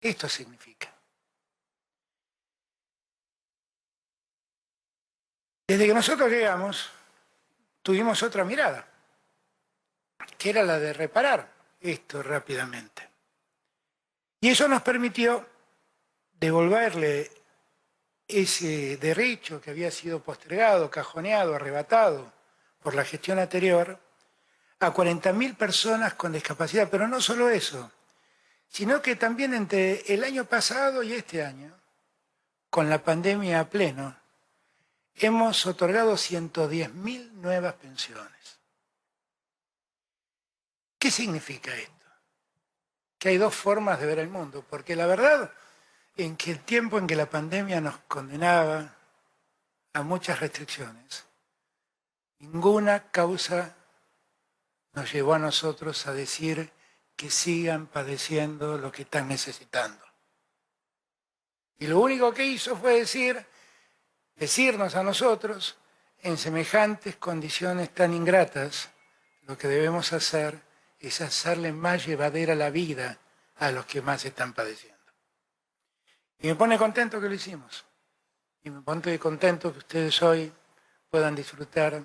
Esto significa. Desde que nosotros llegamos, tuvimos otra mirada, que era la de reparar esto rápidamente. Y eso nos permitió devolverle ese derecho que había sido postergado, cajoneado, arrebatado por la gestión anterior, a 40.000 personas con discapacidad. Pero no solo eso, sino que también entre el año pasado y este año, con la pandemia a pleno, hemos otorgado 110.000 nuevas pensiones. ¿Qué significa esto? Que hay dos formas de ver el mundo, porque la verdad en que el tiempo en que la pandemia nos condenaba a muchas restricciones, ninguna causa nos llevó a nosotros a decir que sigan padeciendo lo que están necesitando. Y lo único que hizo fue decirnos a nosotros, en semejantes condiciones tan ingratas, lo que debemos hacer es hacerle más llevadera la vida a los que más están padeciendo. Y me pone contento que lo hicimos. Y me pone contento que ustedes hoy puedan disfrutar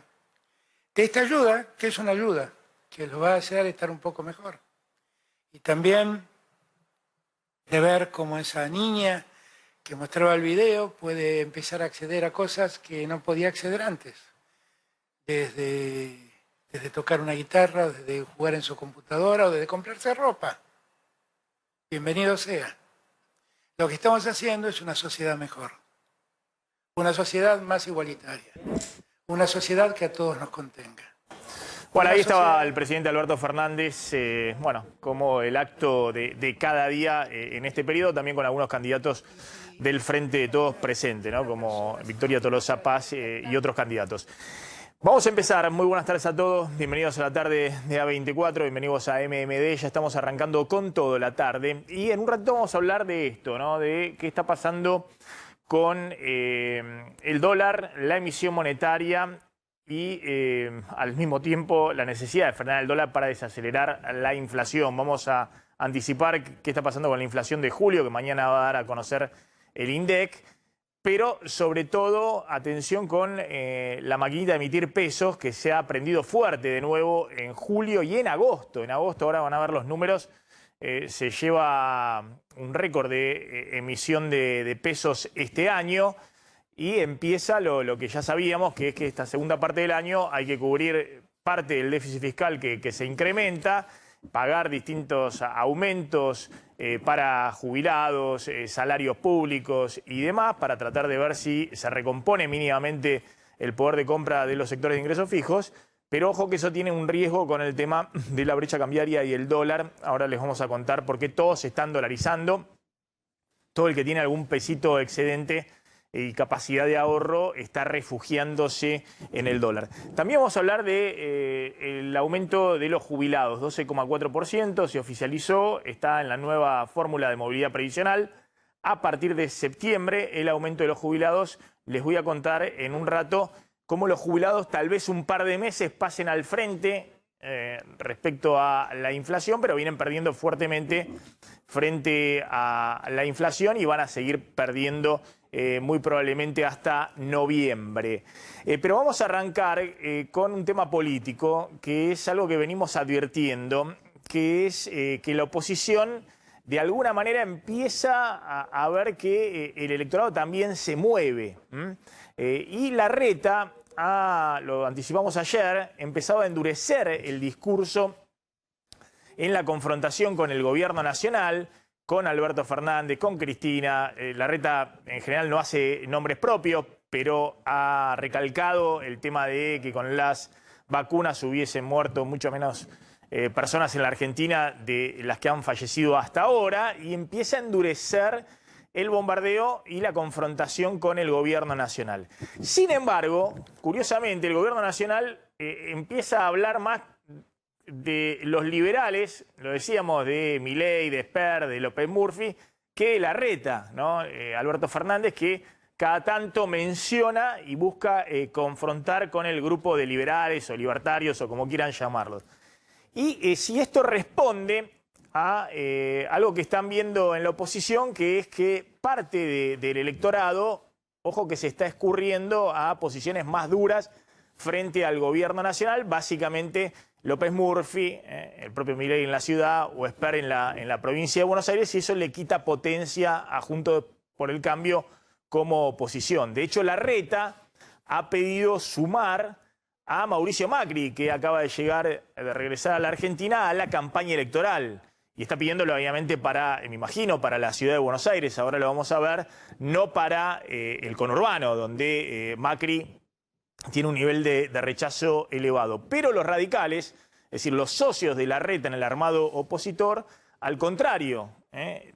de esta ayuda, que es una ayuda que los va a hacer estar un poco mejor. Y también de ver cómo esa niña que mostraba el video puede empezar a acceder a cosas que no podía acceder antes. Desde tocar una guitarra, desde jugar en su computadora o desde comprarse ropa. Bienvenido sea. Lo que estamos haciendo es una sociedad mejor. Una sociedad más igualitaria. Una sociedad que a todos nos contenga. Bueno, ahí estaba el presidente Alberto Fernández, como el acto de cada día en este periodo, también con algunos candidatos del Frente de Todos presentes, ¿no? Como Victoria Tolosa Paz y otros candidatos. Vamos a empezar. Muy buenas tardes a todos. Bienvenidos a la tarde de A24, bienvenidos a MMD. Ya estamos arrancando con todo la tarde. Y en un rato vamos a hablar de esto, ¿no? De qué está pasando con el dólar, la emisión monetaria y al mismo tiempo la necesidad de frenar el dólar para desacelerar la inflación. Vamos a anticipar qué está pasando con la inflación de julio, que mañana va a dar a conocer el INDEC. Pero sobre todo, atención con la maquinita de emitir pesos, que se ha prendido fuerte de nuevo en julio y en agosto. En agosto, ahora van a ver los números, se lleva un récord de emisión de pesos este año. Y empieza lo que ya sabíamos, que es que esta segunda parte del año hay que cubrir parte del déficit fiscal que se incrementa, pagar distintos aumentos para jubilados, salarios públicos y demás, para tratar de ver si se recompone mínimamente el poder de compra de los sectores de ingresos fijos. Pero ojo que eso tiene un riesgo con el tema de la brecha cambiaria y el dólar. Ahora les vamos a contar por qué todos se están dolarizando. Todo el que tiene algún pesito excedente y capacidad de ahorro está refugiándose en el dólar. También vamos a hablar del aumento de los jubilados, 12,4%, se oficializó, está en la nueva fórmula de movilidad previsional. A partir de septiembre, el aumento de los jubilados, les voy a contar en un rato cómo los jubilados tal vez un par de meses pasen al frente respecto a la inflación, pero vienen perdiendo fuertemente frente a la inflación y van a seguir perdiendo muy probablemente hasta noviembre. Pero vamos a arrancar con un tema político, que es algo que venimos advirtiendo, que es que la oposición de alguna manera empieza a ver que el electorado también se mueve. Y Larreta, lo anticipamos ayer, empezaba a endurecer el discurso en la confrontación con el gobierno nacional, con Alberto Fernández, con Cristina. Larreta en general no hace nombres propios, pero ha recalcado el tema de que con las vacunas hubiesen muerto mucho menos personas en la Argentina de las que han fallecido hasta ahora, y empieza a endurecer el bombardeo y la confrontación con el gobierno nacional. Sin embargo, curiosamente, el gobierno nacional empieza a hablar más de los liberales, lo decíamos, de Milei, de Esper, de López Murphy, que Larreta, ¿no? Alberto Fernández, que cada tanto menciona y busca confrontar con el grupo de liberales o libertarios o como quieran llamarlos. Y si esto responde a algo que están viendo en la oposición, que es que parte del electorado, ojo, que se está escurriendo a posiciones más duras frente al gobierno nacional, básicamente López Murphy, el propio Milei en la ciudad, o Esper en la provincia de Buenos Aires, y eso le quita potencia a Juntos por el Cambio como oposición. De hecho, Larreta ha pedido sumar a Mauricio Macri, que acaba de regresar a la Argentina, a la campaña electoral. Y está pidiéndolo, obviamente, me imagino, para la ciudad de Buenos Aires, ahora lo vamos a ver, no para el conurbano, donde Macri tiene un nivel de rechazo elevado. Pero los radicales, es decir, los socios de Larreta en el armado opositor, al contrario,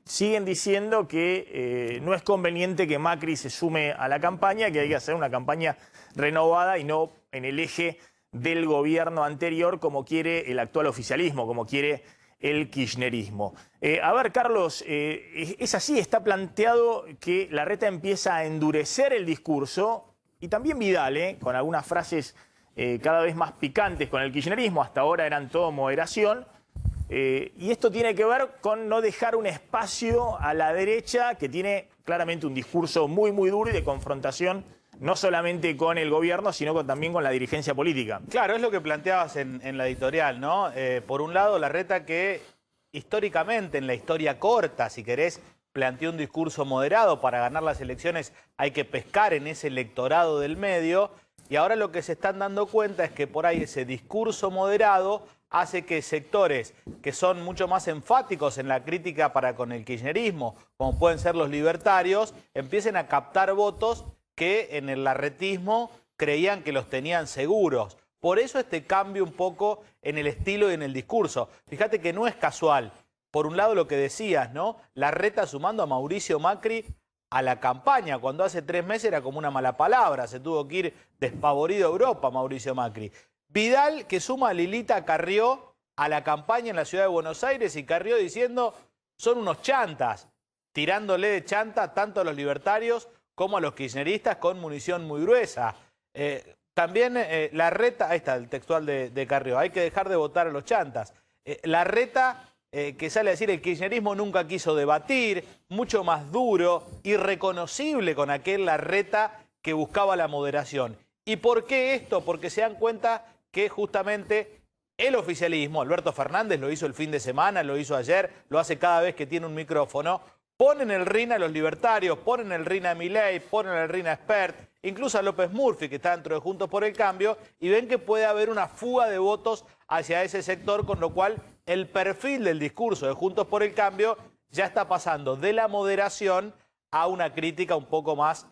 siguen diciendo que no es conveniente que Macri se sume a la campaña, que hay que hacer una campaña renovada y no en el eje del gobierno anterior como quiere el actual oficialismo, como quiere el kirchnerismo. A ver, Carlos, es así, está planteado que Larreta empieza a endurecer el discurso, y también Vidal, con algunas frases cada vez más picantes con el kirchnerismo, hasta ahora eran todo moderación, y esto tiene que ver con no dejar un espacio a la derecha que tiene claramente un discurso muy, muy duro y de confrontación, no solamente con el gobierno, sino también con la dirigencia política. Claro, es lo que planteabas en la editorial, ¿no? Por un lado, Larreta que históricamente, en la historia corta, si querés, planteó un discurso moderado. Para ganar las elecciones hay que pescar en ese electorado del medio, y ahora lo que se están dando cuenta es que por ahí ese discurso moderado hace que sectores que son mucho más enfáticos en la crítica para con el kirchnerismo, como pueden ser los libertarios, empiecen a captar votos que en el larretismo creían que los tenían seguros. Por eso este cambio un poco en el estilo y en el discurso. Fíjate que no es casual. Por un lado lo que decías, ¿no? Larreta sumando a Mauricio Macri a la campaña, cuando hace 3 meses era como una mala palabra, se tuvo que ir despavorido a Europa Mauricio Macri. Vidal que suma a Lilita Carrió a la campaña en la ciudad de Buenos Aires, y Carrió diciendo son unos chantas, tirándole de chanta tanto a los libertarios como a los kirchneristas con munición muy gruesa. También Larreta, ahí está el textual de Carrió, hay que dejar de votar a los chantas. Larreta que sale a decir el kirchnerismo nunca quiso debatir, mucho más duro, irreconocible con aquel Larreta que buscaba la moderación. ¿Y por qué esto? Porque se dan cuenta que justamente el oficialismo, Alberto Fernández lo hizo el fin de semana, lo hizo ayer, lo hace cada vez que tiene un micrófono, ponen el RIN a los libertarios, ponen el RIN a Milei, ponen el RIN a Espert, incluso a López Murphy, que está dentro de Juntos por el Cambio, y ven que puede haber una fuga de votos hacia ese sector, con lo cual el perfil del discurso de Juntos por el Cambio ya está pasando de la moderación a una crítica un poco más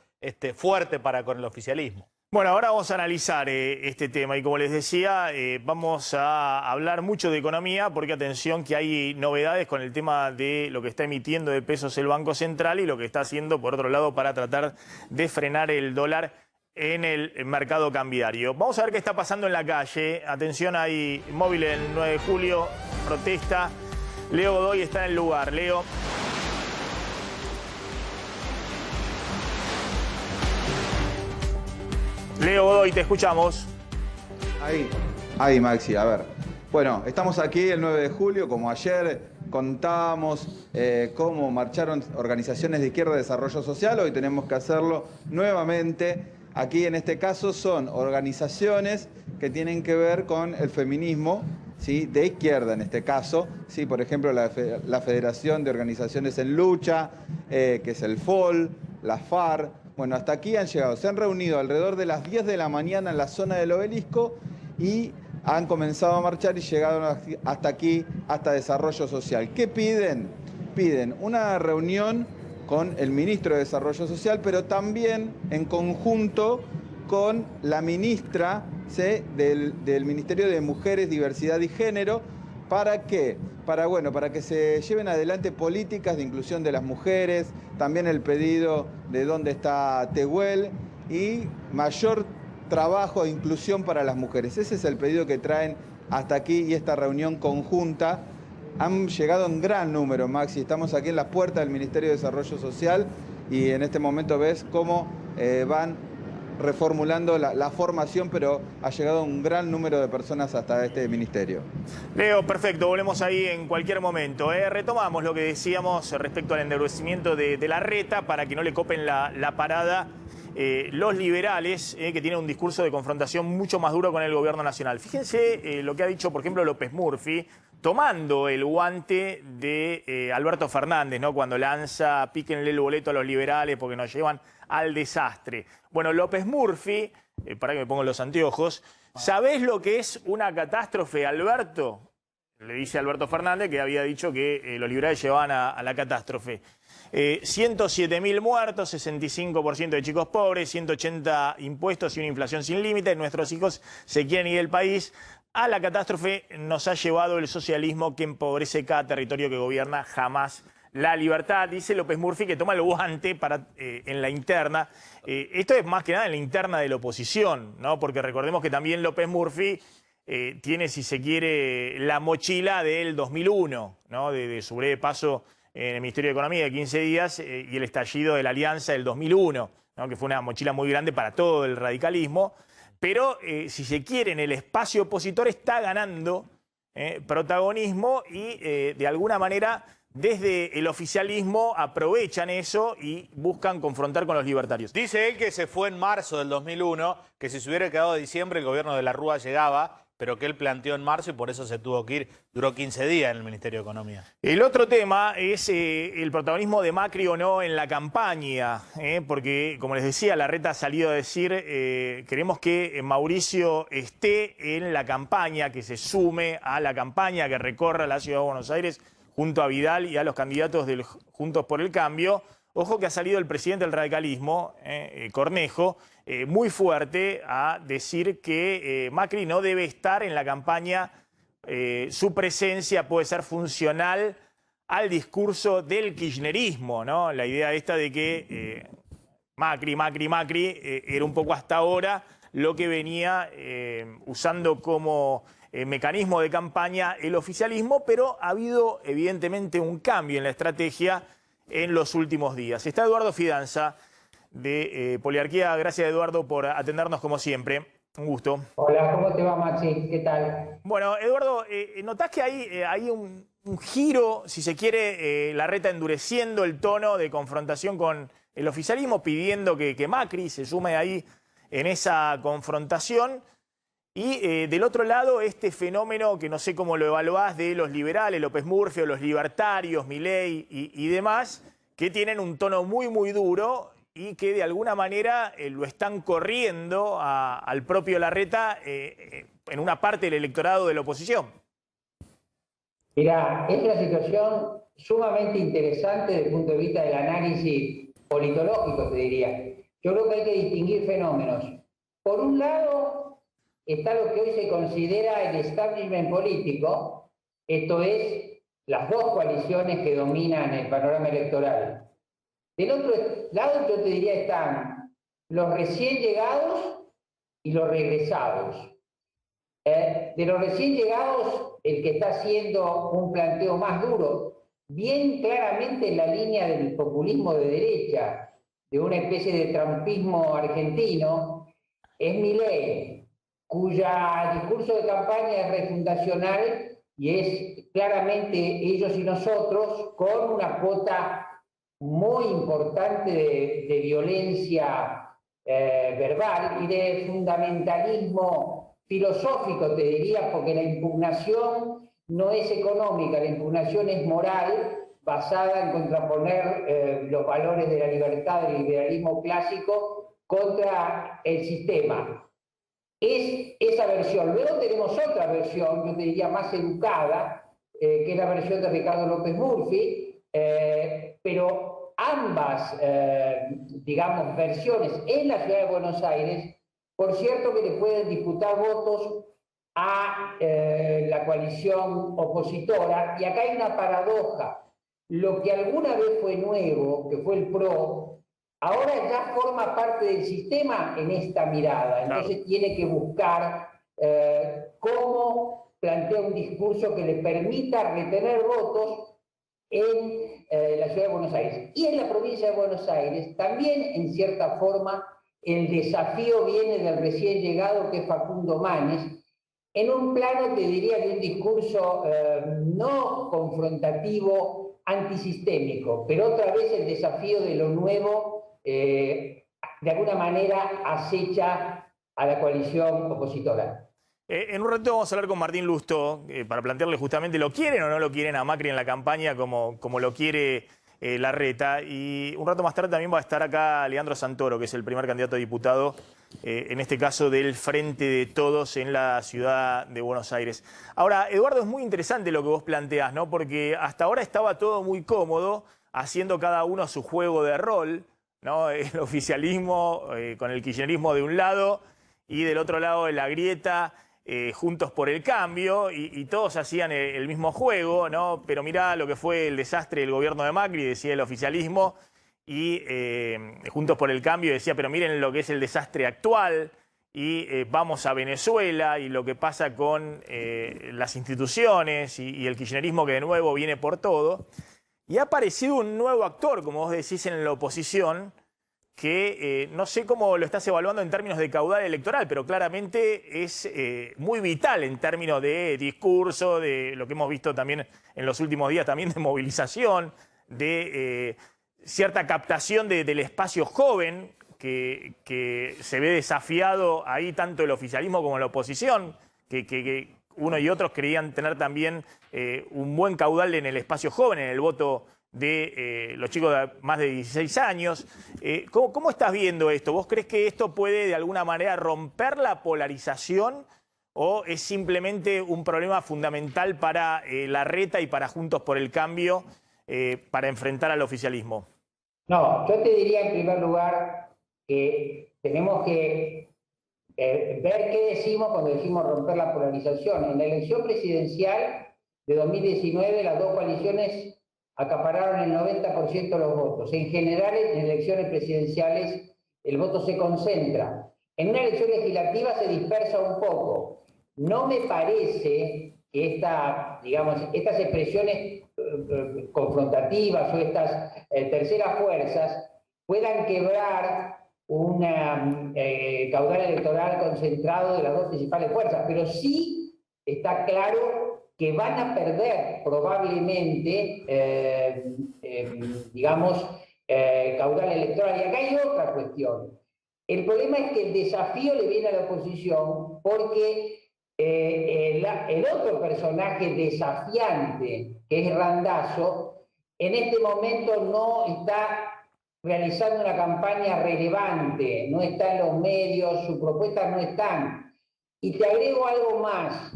fuerte para con el oficialismo. Bueno, ahora vamos a analizar este tema y, como les decía, vamos a hablar mucho de economía, porque atención que hay novedades con el tema de lo que está emitiendo de pesos el Banco Central y lo que está haciendo, por otro lado, para tratar de frenar el dólar en el mercado cambiario. Vamos a ver qué está pasando en la calle. Atención, hay móvil el 9 de julio, protesta. Leo Godoy está en el lugar. Leo. Leo Godoy, te escuchamos. Ahí, Maxi, a ver. Bueno, estamos aquí el 9 de julio, como ayer contábamos cómo marcharon organizaciones de izquierda de desarrollo social, hoy tenemos que hacerlo nuevamente. Aquí en este caso son organizaciones que tienen que ver con el feminismo, ¿sí? De izquierda en este caso, ¿sí? Por ejemplo la Federación de Organizaciones en Lucha, que es el FOL, la FAR. Bueno, hasta aquí han llegado, se han reunido alrededor de las 10 de la mañana en la zona del Obelisco y han comenzado a marchar y llegaron hasta aquí, hasta Desarrollo Social. ¿Qué piden? Piden una reunión con el ministro de Desarrollo Social, pero también en conjunto con la ministra, ¿sí? del Ministerio de Mujeres, Diversidad y Género. ¿Para qué? Para que se lleven adelante políticas de inclusión de las mujeres, también el pedido de dónde está Tehuel y mayor trabajo de inclusión para las mujeres. Ese es el pedido que traen hasta aquí y esta reunión conjunta. Han llegado en gran número, Maxi. Estamos aquí en las puertas del Ministerio de Desarrollo Social y en este momento ves cómo van reformulando la formación, pero ha llegado un gran número de personas hasta este ministerio. Leo, perfecto, volvemos ahí en cualquier momento. Retomamos lo que decíamos respecto al endurecimiento de Larreta para que no le copen la parada los liberales, que tienen un discurso de confrontación mucho más duro con el gobierno nacional. Fíjense lo que ha dicho, por ejemplo, López Murphy, tomando el guante de Alberto Fernández, ¿no? Cuando lanza píquenle el boleto a los liberales porque nos llevan al desastre. Bueno, López Murphy, para que me pongo los anteojos, ¿sabés lo que es una catástrofe, Alberto? Le dice Alberto Fernández, que había dicho que los liberales llevaban a la catástrofe. 107.000 muertos, 65% de chicos pobres, 180 impuestos y una inflación sin límite. Nuestros hijos se quieren ir del país. A la catástrofe nos ha llevado el socialismo que empobrece cada territorio que gobierna, jamás la libertad. Dice López Murphy que toma el guante para, en la interna. Esto es más que nada en la interna de la oposición, ¿no? Porque recordemos que también López Murphy tiene, si se quiere, la mochila del 2001, ¿no? De su breve paso en el Ministerio de Economía de 15 días y el estallido de la Alianza del 2001, ¿no? Que fue una mochila muy grande para todo el radicalismo. Pero, si se quiere, en el espacio opositor está ganando protagonismo y, de alguna manera, desde el oficialismo aprovechan eso y buscan confrontar con los libertarios. Dice él que se fue en marzo del 2001, que si se hubiera quedado en diciembre el gobierno de la Rúa llegaba, pero que él planteó en marzo y por eso se tuvo que ir. Duró 15 días en el Ministerio de Economía. El otro tema es el protagonismo de Macri o no en la campaña, porque, como les decía, Larreta ha salido a decir queremos que Mauricio esté en la campaña, que se sume a la campaña, que recorra la Ciudad de Buenos Aires junto a Vidal y a los candidatos del Juntos por el Cambio. Ojo que ha salido el presidente del radicalismo, Cornejo, muy fuerte a decir que Macri no debe estar en la campaña, su presencia puede ser funcional al discurso del kirchnerismo, ¿no? La idea esta de que Macri era un poco hasta ahora lo que venía usando como mecanismo de campaña el oficialismo, pero ha habido evidentemente un cambio en la estrategia en los últimos días. Está Eduardo Fidanza de Poliarquía. Gracias, Eduardo, por atendernos como siempre. Un gusto. Hola, ¿cómo te va, Maxi? ¿Qué tal? Bueno, Eduardo, ¿notás que hay un giro, si se quiere, Larreta endureciendo el tono de confrontación con el oficialismo, pidiendo que Macri se sume ahí en esa confrontación? Y del otro lado, este fenómeno que no sé cómo lo evaluás de los liberales, López Murphy, o los libertarios, Milei y demás, que tienen un tono muy, muy duro y que de alguna manera lo están corriendo al propio Larreta en una parte del electorado de la oposición. Mirá, es una situación sumamente interesante desde el punto de vista del análisis politológico, te diría. Yo creo que hay que distinguir fenómenos. Por un lado, está lo que hoy se considera el establishment político, esto es, las dos coaliciones que dominan el panorama electoral. Del otro lado, yo te diría, están los recién llegados y los regresados. De los recién llegados, el que está haciendo un planteo más duro, bien claramente en la línea del populismo de derecha, de una especie de trumpismo argentino, es Milei, cuya discurso de campaña es refundacional y es claramente ellos y nosotros, con una cuota muy importante de violencia verbal y de fundamentalismo filosófico, te diría, porque la impugnación no es económica, la impugnación es moral, basada en contraponer los valores de la libertad del liberalismo clásico contra el sistema. Es esa versión. Luego tenemos otra versión, yo te diría más educada, que es la versión de Ricardo López Murphy, pero ambas, digamos, versiones en la Ciudad de Buenos Aires, por cierto que le pueden disputar votos a la coalición opositora, y acá hay una paradoja. Lo que alguna vez fue nuevo, que fue el PRO, ahora ya forma parte del sistema en esta mirada. Entonces tiene que buscar cómo plantea un discurso que le permita retener votos en la Ciudad de Buenos Aires. Y en la provincia de Buenos Aires también, en cierta forma, el desafío viene del recién llegado, que es Facundo Manes, en un plano, te diría, de un discurso no confrontativo, antisistémico, pero otra vez el desafío de lo nuevo, de alguna manera, acecha a la coalición opositora. En un rato vamos a hablar con Martín Lustó para plantearle justamente lo quieren o no lo quieren a Macri en la campaña como lo quiere Larreta. Y un rato más tarde también va a estar acá Leandro Santoro, que es el primer candidato a diputado, en este caso del Frente de Todos en la ciudad de Buenos Aires. Ahora, Eduardo, es muy interesante lo que vos planteás, ¿no? Porque hasta ahora estaba todo muy cómodo, haciendo cada uno su juego de rol, ¿no? El oficialismo con el kirchnerismo de un lado y del otro lado la grieta. Juntos por el Cambio, y todos hacían el mismo juego, ¿no? Pero mirá lo que fue el desastre del gobierno de Macri, decía el oficialismo, y Juntos por el Cambio decía, pero miren lo que es el desastre actual, y vamos a Venezuela, y lo que pasa con las instituciones, y el kirchnerismo que de nuevo viene por todo. Y ha aparecido un nuevo actor, como vos decís, en la oposición, que no sé cómo lo estás evaluando en términos de caudal electoral, pero claramente es muy vital en términos de discurso, de lo que hemos visto también en los últimos días, también de movilización, de cierta captación del espacio joven que se ve desafiado ahí tanto el oficialismo como la oposición, que uno y otros creían tener también un buen caudal en el espacio joven, en el voto de los chicos de más de 16 años. ¿Cómo estás viendo esto? ¿Vos crees que esto puede de alguna manera romper la polarización o es simplemente un problema fundamental para Larreta y para Juntos por el Cambio para enfrentar al oficialismo? No, yo te diría en primer lugar que tenemos que ver qué decimos cuando decimos romper la polarización. En la elección presidencial de 2019 las dos coaliciones acapararon el 90% de los votos. En general, en elecciones presidenciales, el voto se concentra. En una elección legislativa se dispersa un poco. No me parece que estas expresiones confrontativas o estas terceras fuerzas puedan quebrar un caudal electoral concentrado de las dos principales fuerzas, pero sí está claro que van a perder probablemente, caudal electoral. Y acá hay otra cuestión. El problema es que el desafío le viene a la oposición porque el otro personaje desafiante, que es Randazzo, en este momento no está realizando una campaña relevante, no está en los medios, sus propuestas no están. Y te agrego algo más.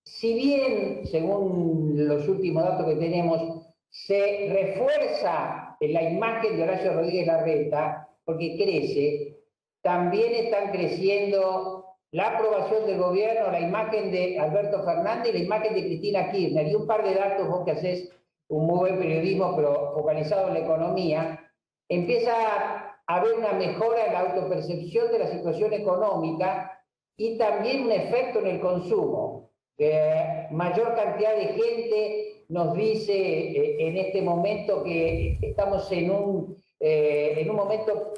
Si bien, según los últimos datos que tenemos, se refuerza la imagen de Horacio Rodríguez Larreta, porque crece, también están creciendo la aprobación del gobierno, la imagen de Alberto Fernández y la imagen de Cristina Kirchner. Y un par de datos, vos que hacés un muy buen periodismo, pero focalizado en la economía, empieza a haber una mejora en la autopercepción de la situación económica y también un efecto en el consumo. Mayor cantidad de gente nos dice en este momento que estamos en un momento,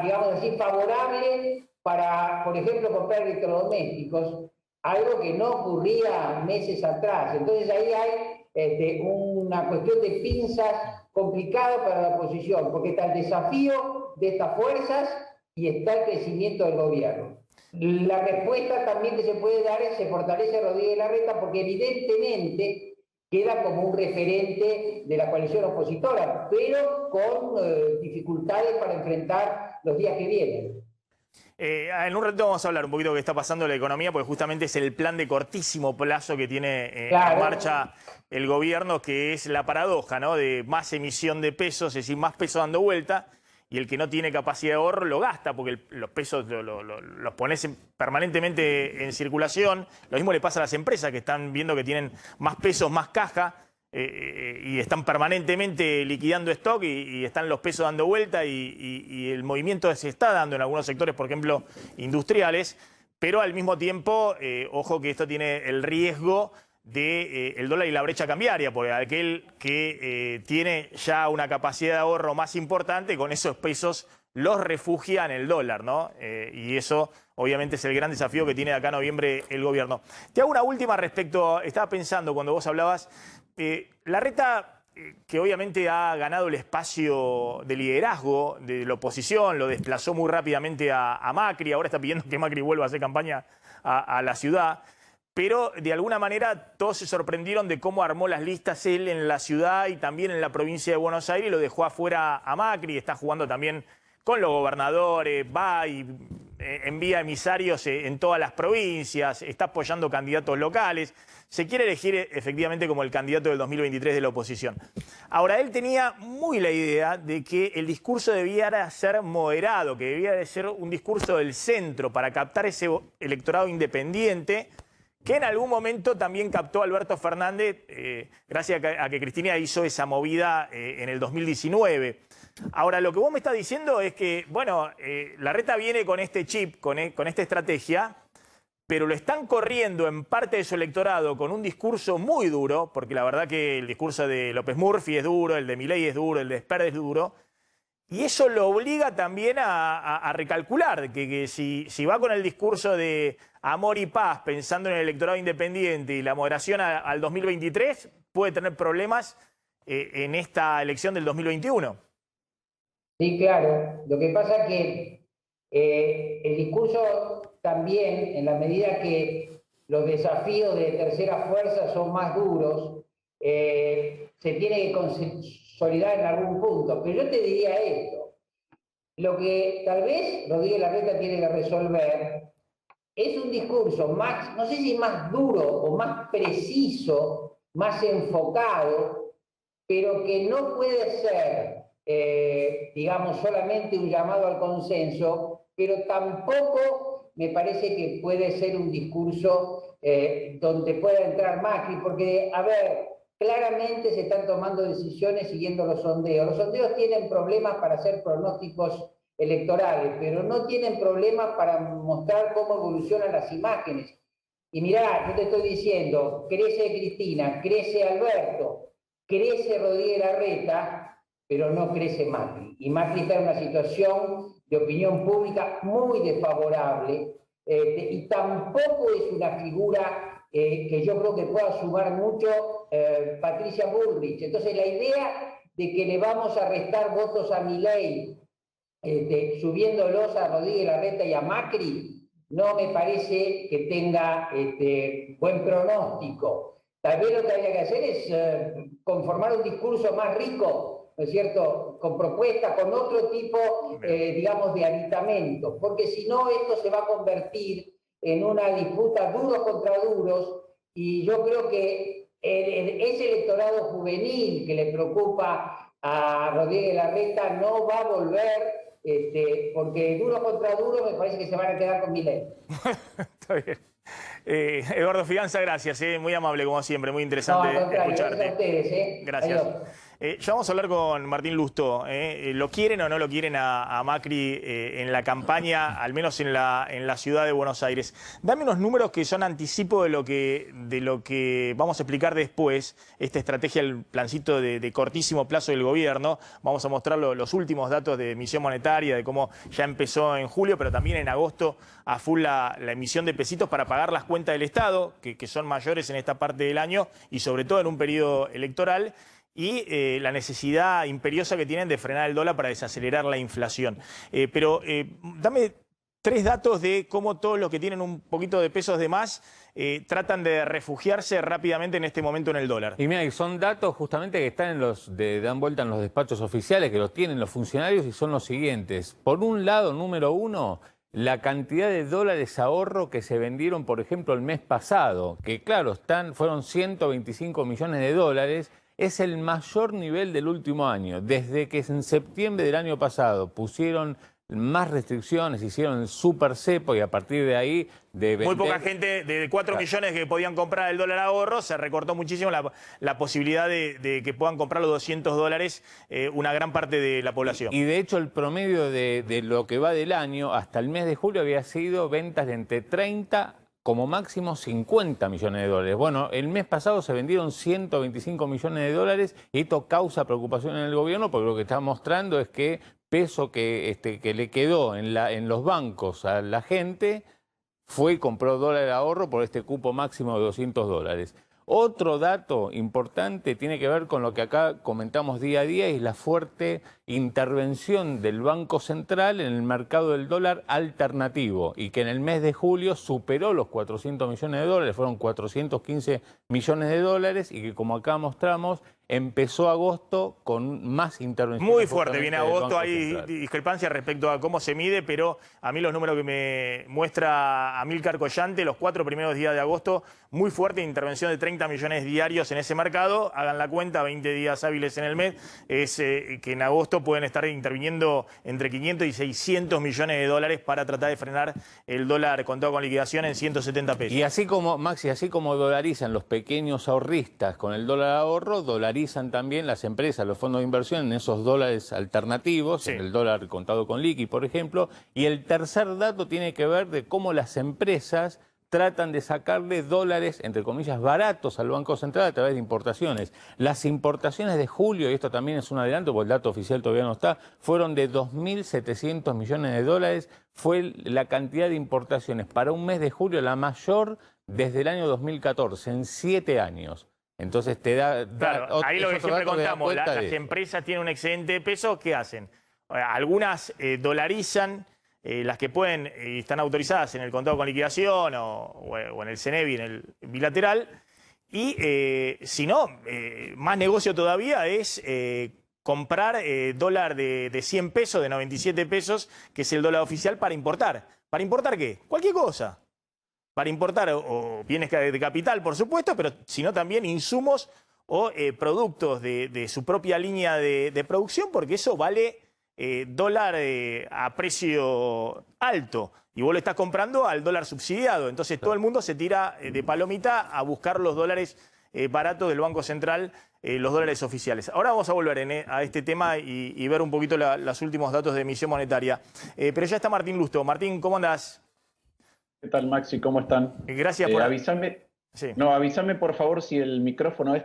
digamos así, favorable para, por ejemplo, comprar electrodomésticos, algo que no ocurría meses atrás. Entonces ahí hay una cuestión de pinzas complicada para la oposición, porque está el desafío de estas fuerzas y está el crecimiento del gobierno. La respuesta también que se puede dar es: se fortalece Rodríguez Larreta porque evidentemente queda como un referente de la coalición opositora, pero con dificultades para enfrentar los días que vienen. En un rato vamos a hablar un poquito de qué está pasando en la economía, porque justamente es el plan de cortísimo plazo que tiene en marcha el gobierno, que es la paradoja, ¿no? De más emisión de pesos, es decir, más pesos dando vuelta, y el que no tiene capacidad de ahorro lo gasta, porque los pesos los pones permanentemente en circulación. Lo mismo le pasa a las empresas, que están viendo que tienen más pesos, más caja, y están permanentemente liquidando stock y están los pesos dando vuelta y el movimiento se está dando en algunos sectores, por ejemplo, industriales, pero al mismo tiempo, ojo que esto tiene el riesgo del dólar y la brecha cambiaria, porque aquel que tiene ya una capacidad de ahorro más importante, con esos pesos los refugia en el dólar, ¿no? Y eso obviamente es el gran desafío que tiene de acá a noviembre el gobierno. Te hago una última respecto, estaba pensando cuando vos hablabas, Larreta, que obviamente ha ganado el espacio de liderazgo de la oposición, lo desplazó muy rápidamente a Macri, ahora está pidiendo que Macri vuelva a hacer campaña a la ciudad, pero de alguna manera todos se sorprendieron de cómo armó las listas él en la ciudad y también en la provincia de Buenos Aires, y lo dejó afuera a Macri, está jugando también con los gobernadores, va y envía emisarios en todas las provincias, está apoyando candidatos locales, se quiere elegir efectivamente como el candidato del 2023 de la oposición. Ahora, él tenía muy la idea de que el discurso debiera ser moderado, que debiera ser un discurso del centro para captar ese electorado independiente, que en algún momento también captó Alberto Fernández, gracias a que Cristina hizo esa movida en el 2019. Ahora, lo que vos me estás diciendo es que, bueno, Larreta viene con este chip, con esta estrategia, pero lo están corriendo en parte de su electorado con un discurso muy duro, porque la verdad que el discurso de López Murphy es duro, el de Milei es duro, el de Sper es duro, y eso lo obliga también a recalcular, que si va con el discurso de amor y paz, pensando en el electorado independiente y la moderación al 2023, puede tener problemas en esta elección del 2021. Sí, claro. Lo que pasa es que el discurso también, en la medida que los desafíos de tercera fuerza son más duros, se tiene que consolidar en algún punto. Pero yo te diría esto. Lo que tal vez Rodríguez Larreta tiene que resolver es un discurso más, no sé si más duro o más preciso, más enfocado, pero que no puede ser, digamos, solamente un llamado al consenso, pero tampoco me parece que puede ser un discurso donde pueda entrar Macri, porque, a ver, claramente se están tomando decisiones siguiendo los sondeos. Los sondeos tienen problemas para hacer pronósticos electorales, pero no tienen problemas para mostrar cómo evolucionan las imágenes. Y mirá, yo te estoy diciendo, crece Cristina, crece Alberto, crece Rodríguez Larreta, pero no crece Macri. Y Macri está en una situación de opinión pública muy desfavorable, y tampoco es una figura que yo creo que pueda sumar mucho Patricia Bullrich. Entonces la idea de que le vamos a restar votos a Milei, subiéndolos a Rodríguez Larreta y a Macri, no me parece que tenga buen pronóstico. Tal vez lo que habría que hacer es conformar un discurso más rico, ¿no es cierto?, con propuestas, con otro tipo, digamos, de aditamentos, porque si no esto se va a convertir en una disputa duros contra duros, y yo creo que ese electorado juvenil que le preocupa a Rodríguez Larreta no va a volver, porque duro contra duro me parece que se van a quedar con Milei. Está bien. Eduardo Figanza, gracias, muy amable como siempre, muy interesante escucharte. Gracias a ustedes. Gracias. Ya vamos a hablar con Martín Lustó. ¿Lo quieren o no lo quieren a Macri en la campaña, al menos en la ciudad de Buenos Aires? Dame unos números que son anticipo de lo que vamos a explicar después, esta estrategia, el plancito de cortísimo plazo del gobierno. Vamos a mostrar los últimos datos de emisión monetaria, de cómo ya empezó en julio, pero también en agosto a full la emisión de pesitos para pagar las cuentas del Estado, que son mayores en esta parte del año y sobre todo en un periodo electoral. Y la necesidad imperiosa que tienen de frenar el dólar para desacelerar la inflación. Pero dame 3 datos de cómo todos los que tienen un poquito de pesos de más tratan de refugiarse rápidamente en este momento en el dólar. Y mira, son datos justamente que están dan vuelta en los despachos oficiales, que los tienen los funcionarios, y son los siguientes. Por un lado, número 1, la cantidad de dólares ahorro que se vendieron, por ejemplo, el mes pasado, que claro, fueron 125 millones de dólares, es el mayor nivel del último año. Desde que en septiembre del año pasado pusieron más restricciones, hicieron el super cepo y a partir de ahí de vender... Muy poca gente, de 4 millones que podían comprar el dólar ahorro, se recortó muchísimo la posibilidad de que puedan comprar los 200 dólares una gran parte de la población. Y de hecho el promedio de lo que va del año hasta el mes de julio había sido ventas de entre 30 como máximo 50 millones de dólares. Bueno, el mes pasado se vendieron 125 millones de dólares y esto causa preocupación en el gobierno porque lo que está mostrando es que peso que le quedó en los bancos a la gente fue y compró dólar de ahorro por este cupo máximo de 200 dólares. Otro dato importante tiene que ver con lo que acá comentamos día a día y es la fuerte intervención del Banco Central en el mercado del dólar alternativo y que en el mes de julio superó los 400 millones de dólares, fueron 415 millones de dólares y que como acá mostramos empezó agosto con más intervención. Muy fuerte viene agosto, hay discrepancia respecto a cómo se mide, pero a mí los números que me muestra Amílcar Collante, los 4 primeros días de agosto, muy fuerte intervención de 30 millones diarios en ese mercado, hagan la cuenta, 20 días hábiles en el mes, es que en agosto pueden estar interviniendo entre 500 y 600 millones de dólares para tratar de frenar el dólar contado con liquidación en 170 pesos. Y así como, Maxi, así como dolarizan los pequeños ahorristas con el dólar ahorro, dolarizan también las empresas, los fondos de inversión en esos dólares alternativos, sí, en el dólar contado con liqui, por ejemplo. Y el tercer dato tiene que ver de cómo las empresas tratan de sacarle dólares, entre comillas, baratos al Banco Central a través de importaciones. Las importaciones de julio, y esto también es un adelanto porque el dato oficial todavía no está, fueron de 2.700 millones de dólares. Fue la cantidad de importaciones para un mes de julio la mayor desde el año 2014, en 7 años. Entonces te da... Claro, ahí lo que siempre contamos, las empresas tienen un excedente de pesos, ¿qué hacen? Algunas dolarizan, las que pueden y están autorizadas en el contado con liquidación o en el CENEBI, en el bilateral, y si no, más negocio todavía es comprar dólar de 100 pesos, de 97 pesos, que es el dólar oficial para importar. ¿Para importar qué? Cualquier cosa. Para importar o bienes de capital, por supuesto, pero sino también insumos o productos de su propia línea de producción, porque eso vale dólar a precio alto. Y vos lo estás comprando al dólar subsidiado. Entonces todo el mundo se tira de palomita a buscar los dólares baratos del Banco Central, los dólares oficiales. Ahora vamos a volver a este tema y ver un poquito los últimos datos de emisión monetaria. Pero ya está Martín Lusto. Martín, ¿cómo andás? ¿Qué tal, Maxi? ¿Cómo están? Gracias por... Avísame, sí. No, avísame por favor si el micrófono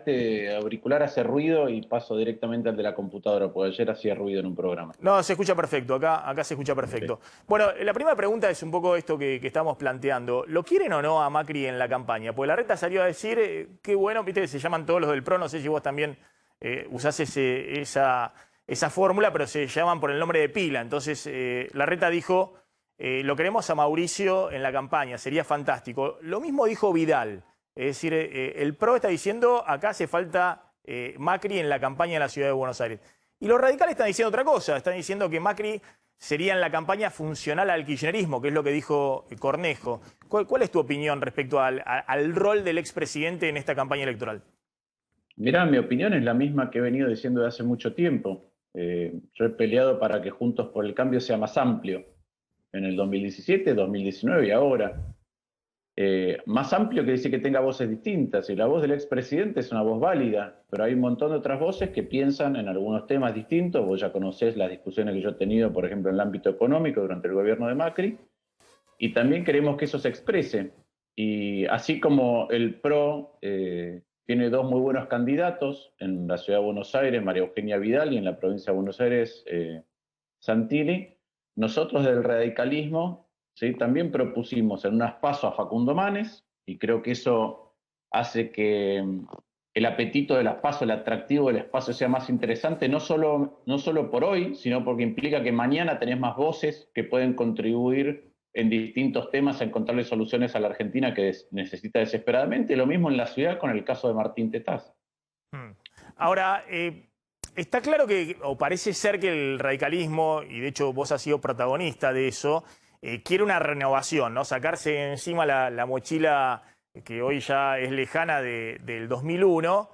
auricular hace ruido y paso directamente al de la computadora, porque ayer hacía ruido en un programa. No, se escucha perfecto, acá se escucha perfecto. Sí. Bueno, la primera pregunta es un poco esto que estamos planteando. ¿Lo quieren o no a Macri en la campaña? Porque la Reta salió a decir, qué bueno, viste, se llaman todos los del PRO, no sé si vos también usás esa fórmula, pero se llaman por el nombre de pila. Entonces, la Reta dijo... lo queremos a Mauricio en la campaña, sería fantástico. Lo mismo dijo Vidal, es decir, el PRO está diciendo acá hace falta Macri en la campaña de la Ciudad de Buenos Aires. Y los radicales están diciendo otra cosa, están diciendo que Macri sería en la campaña funcional al kirchnerismo, que es lo que dijo Cornejo. ¿Cuál es tu opinión respecto al rol del expresidente en esta campaña electoral? Mirá, mi opinión es la misma que he venido diciendo desde hace mucho tiempo. Yo he peleado para que Juntos por el Cambio sea más amplio. En el 2017, 2019 y ahora. Más amplio quiere decir que tenga voces distintas. Y la voz del expresidente es una voz válida, pero hay un montón de otras voces que piensan en algunos temas distintos. Vos ya conocés las discusiones que yo he tenido, por ejemplo, en el ámbito económico durante el gobierno de Macri. Y también queremos que eso se exprese. Y así como el PRO tiene 2 muy buenos candidatos en la Ciudad de Buenos Aires, María Eugenia Vidal, y en la provincia de Buenos Aires, Santilli, nosotros del radicalismo, ¿sí?, también propusimos en unas PASO a Facundo Manes, y creo que eso hace que el apetito de las PASO, el atractivo del espacio sea más interesante, no solo por hoy, sino porque implica que mañana tenés más voces que pueden contribuir en distintos temas a encontrarle soluciones a la Argentina que necesita desesperadamente. Lo mismo en la ciudad con el caso de Martín Tetaz. Ahora... está claro que, o parece ser que el radicalismo, y de hecho vos has sido protagonista de eso, quiere una renovación, ¿no? Sacarse encima la mochila que hoy ya es lejana del 2001,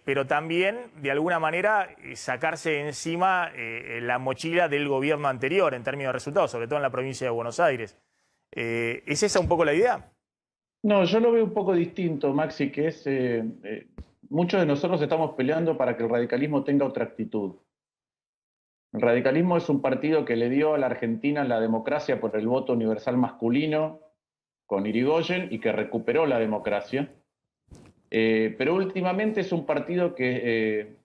pero también, de alguna manera, sacarse encima la mochila del gobierno anterior en términos de resultados, sobre todo en la provincia de Buenos Aires. ¿Es esa un poco la idea? No, yo lo veo un poco distinto, Maxi, que es... muchos de nosotros estamos peleando para que el radicalismo tenga otra actitud. El radicalismo es un partido que le dio a la Argentina la democracia por el voto universal masculino, con Irigoyen y que recuperó la democracia. Pero últimamente es un partido que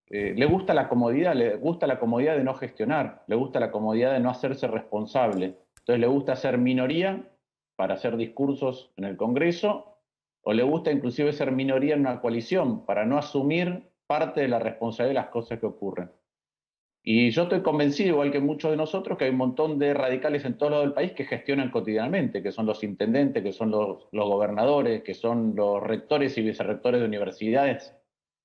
le gusta la comodidad de no gestionar, le gusta la comodidad de no hacerse responsable. Entonces le gusta ser minoría para hacer discursos en el Congreso, o le gusta inclusive ser minoría en una coalición para no asumir parte de la responsabilidad de las cosas que ocurren. Y yo estoy convencido, igual que muchos de nosotros, que hay un montón de radicales en todo lado del país que gestionan cotidianamente, que son los intendentes, que son los gobernadores, que son los rectores y vicerrectores de universidades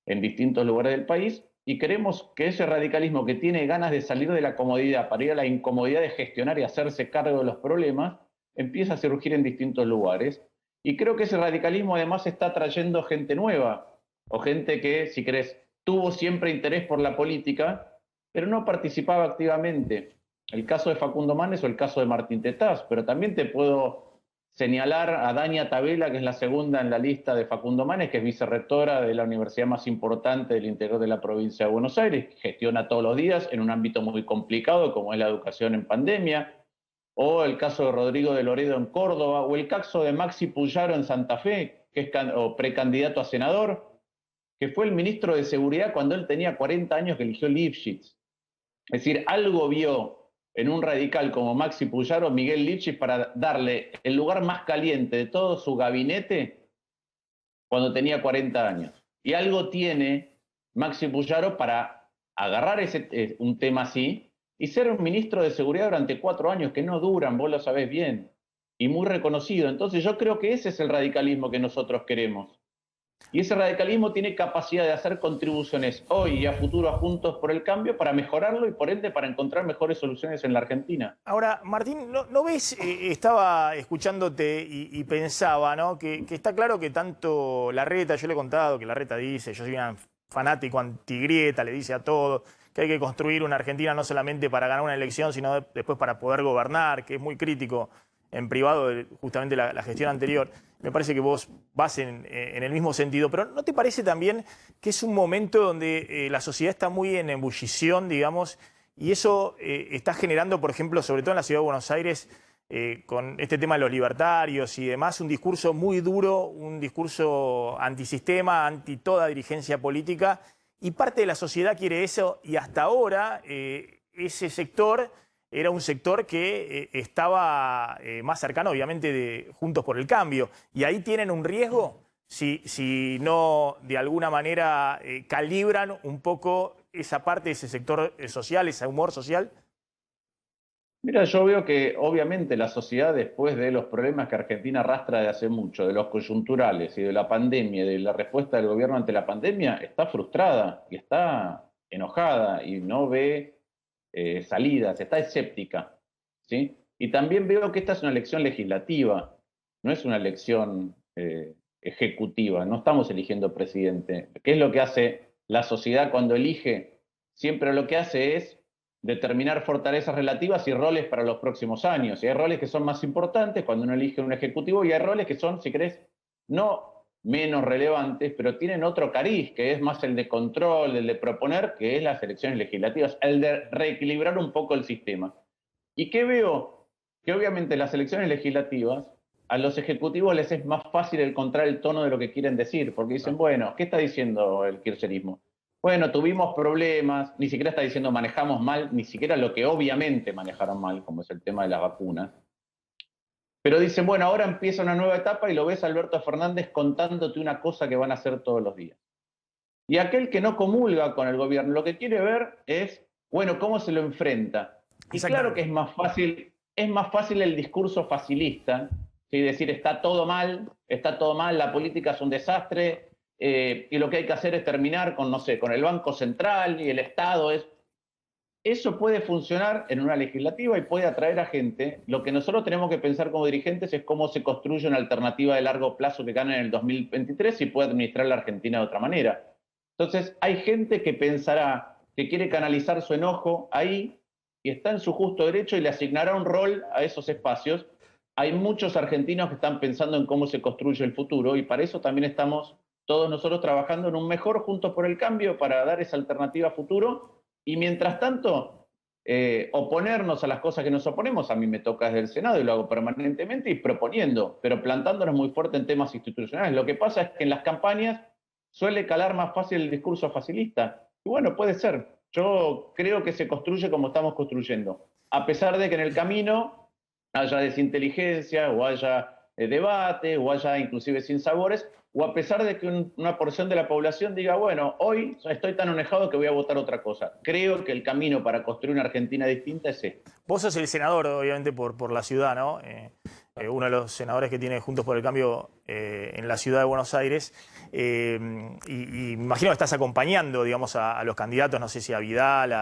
en distintos lugares del país, y queremos que ese radicalismo que tiene ganas de salir de la comodidad para ir a la incomodidad de gestionar y hacerse cargo de los problemas, empiece a surgir en distintos lugares. Y creo que ese radicalismo además está trayendo gente nueva, o gente que, si querés, tuvo siempre interés por la política, pero no participaba activamente. El caso de Facundo Manes o el caso de Martín Tetaz, pero también te puedo señalar a Dania Tabela, que es la segunda en la lista de Facundo Manes, que es vicerrectora de la universidad más importante del interior de la provincia de Buenos Aires, que gestiona todos los días en un ámbito muy complicado como es la educación en pandemia, o el caso de Rodrigo de Loredo en Córdoba, o el caso de Maxi Puyaro en Santa Fe, que es precandidato a senador, que fue el ministro de Seguridad cuando él tenía 40 años que eligió Lifshitz. Es decir, algo vio en un radical como Maxi Puyaro, Miguel Lifshitz, para darle el lugar más caliente de todo su gabinete cuando tenía 40 años. Y algo tiene Maxi Puyaro para agarrar un tema así y ser un ministro de Seguridad durante 4 años, que no duran, vos lo sabés bien, y muy reconocido. Entonces yo creo que ese es el radicalismo que nosotros queremos. Y ese radicalismo tiene capacidad de hacer contribuciones hoy y a futuro a Juntos por el Cambio para mejorarlo y por ende para encontrar mejores soluciones en la Argentina. Ahora, Martín, ¿no ves? Estaba escuchándote y pensaba, ¿no? Que está claro que tanto Larreta, yo le he contado que Larreta dice, yo soy un fanático antigrieta, le dice a todos que hay que construir una Argentina no solamente para ganar una elección, sino después para poder gobernar, que es muy crítico en privado de justamente la gestión anterior. Me parece que vos vas en el mismo sentido, pero ¿no te parece también que es un momento donde la sociedad está muy en ebullición, digamos, y eso está generando, por ejemplo, sobre todo en la ciudad de Buenos Aires, con este tema de los libertarios y demás, un discurso muy duro, un discurso antisistema, anti toda dirigencia política, y parte de la sociedad quiere eso, y hasta ahora ese sector era un sector que estaba más cercano, obviamente, de Juntos por el Cambio. Y ahí tienen un riesgo si no, de alguna manera, calibran un poco esa parte de ese sector social, ese humor social. Mira, yo veo que obviamente la sociedad, después de los problemas que Argentina arrastra de hace mucho, de los coyunturales y de la pandemia, de la respuesta del gobierno ante la pandemia, está frustrada y está enojada y no ve salidas, está escéptica, ¿sí? Y también veo que esta es una elección legislativa, no es una elección ejecutiva, no estamos eligiendo presidente. ¿Qué es lo que hace la sociedad cuando elige? Siempre lo que hace es determinar fortalezas relativas y roles para los próximos años. Y hay roles que son más importantes cuando uno elige un ejecutivo y hay roles que son, si querés, no menos relevantes, pero tienen otro cariz, que es más el de control, el de proponer, que es las elecciones legislativas, el de reequilibrar un poco el sistema. ¿Y qué veo? Que obviamente las elecciones legislativas, a los ejecutivos les es más fácil encontrar el tono de lo que quieren decir, porque dicen, bueno, ¿qué está diciendo el kirchnerismo? Bueno, tuvimos problemas, ni siquiera está diciendo manejamos mal, ni siquiera lo que obviamente manejaron mal, como es el tema de las vacunas. Pero dicen, bueno, ahora empieza una nueva etapa y lo ves a Alberto Fernández contándote una cosa que van a hacer todos los días. Y aquel que no comulga con el gobierno, lo que quiere ver es, bueno, cómo se lo enfrenta. Y claro que es más fácil el discurso facilista, ¿sí? Decir está todo mal, la política es un desastre, y lo que hay que hacer es terminar con, no sé, con el Banco Central y el Estado. Eso puede funcionar en una legislativa y puede atraer a gente. Lo que nosotros tenemos que pensar como dirigentes es cómo se construye una alternativa de largo plazo que gane en el 2023 y puede administrar la Argentina de otra manera. Entonces, hay gente que pensará que quiere canalizar su enojo ahí y está en su justo derecho y le asignará un rol a esos espacios. Hay muchos argentinos que están pensando en cómo se construye el futuro y para eso también estamos todos nosotros trabajando en un mejor Juntos por el Cambio para dar esa alternativa a futuro. Y mientras tanto, oponernos a las cosas que nos oponemos. A mí me toca desde el Senado y lo hago permanentemente y proponiendo, pero plantándonos muy fuerte en temas institucionales. Lo que pasa es que en las campañas suele calar más fácil el discurso facilista. Y bueno, puede ser. Yo creo que se construye como estamos construyendo. A pesar de que en el camino haya desinteligencia o haya debate o haya inclusive sinsabores, o a pesar de que una porción de la población diga, bueno, hoy estoy tan enojado que voy a votar otra cosa. Creo que el camino para construir una Argentina distinta es este. Vos sos el senador, obviamente, por la ciudad, ¿no? Uno de los senadores que tiene Juntos por el Cambio en la ciudad de Buenos Aires. Y imagino que estás acompañando, digamos, a los candidatos, no sé si a Vidal,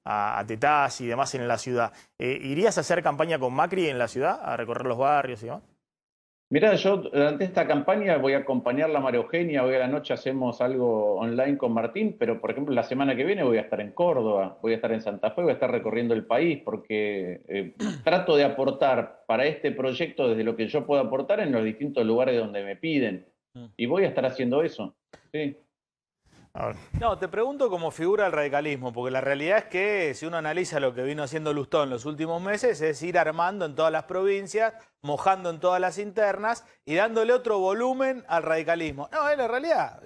a Tetaz y demás en la ciudad. ¿Irías a hacer campaña con Macri en la ciudad, a recorrer los barrios y demás? Mirá, yo durante esta campaña voy a acompañarla a María Eugenia, hoy a la noche hacemos algo online con Martín, pero por ejemplo la semana que viene voy a estar en Córdoba, voy a estar en Santa Fe, voy a estar recorriendo el país porque trato de aportar para este proyecto desde lo que yo puedo aportar en los distintos lugares donde me piden. Y voy a estar haciendo eso, sí. No, te pregunto cómo figura el radicalismo, porque la realidad es que si uno analiza lo que vino haciendo Lustó en los últimos meses, es ir armando en todas las provincias, mojando en todas las internas y dándole otro volumen al radicalismo. No, es la realidad.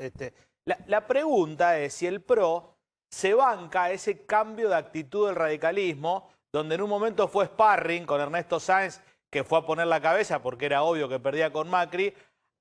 La pregunta es si el PRO se banca ese cambio de actitud del radicalismo, donde en un momento fue sparring con Ernesto Sáenz, que fue a poner la cabeza porque era obvio que perdía con Macri,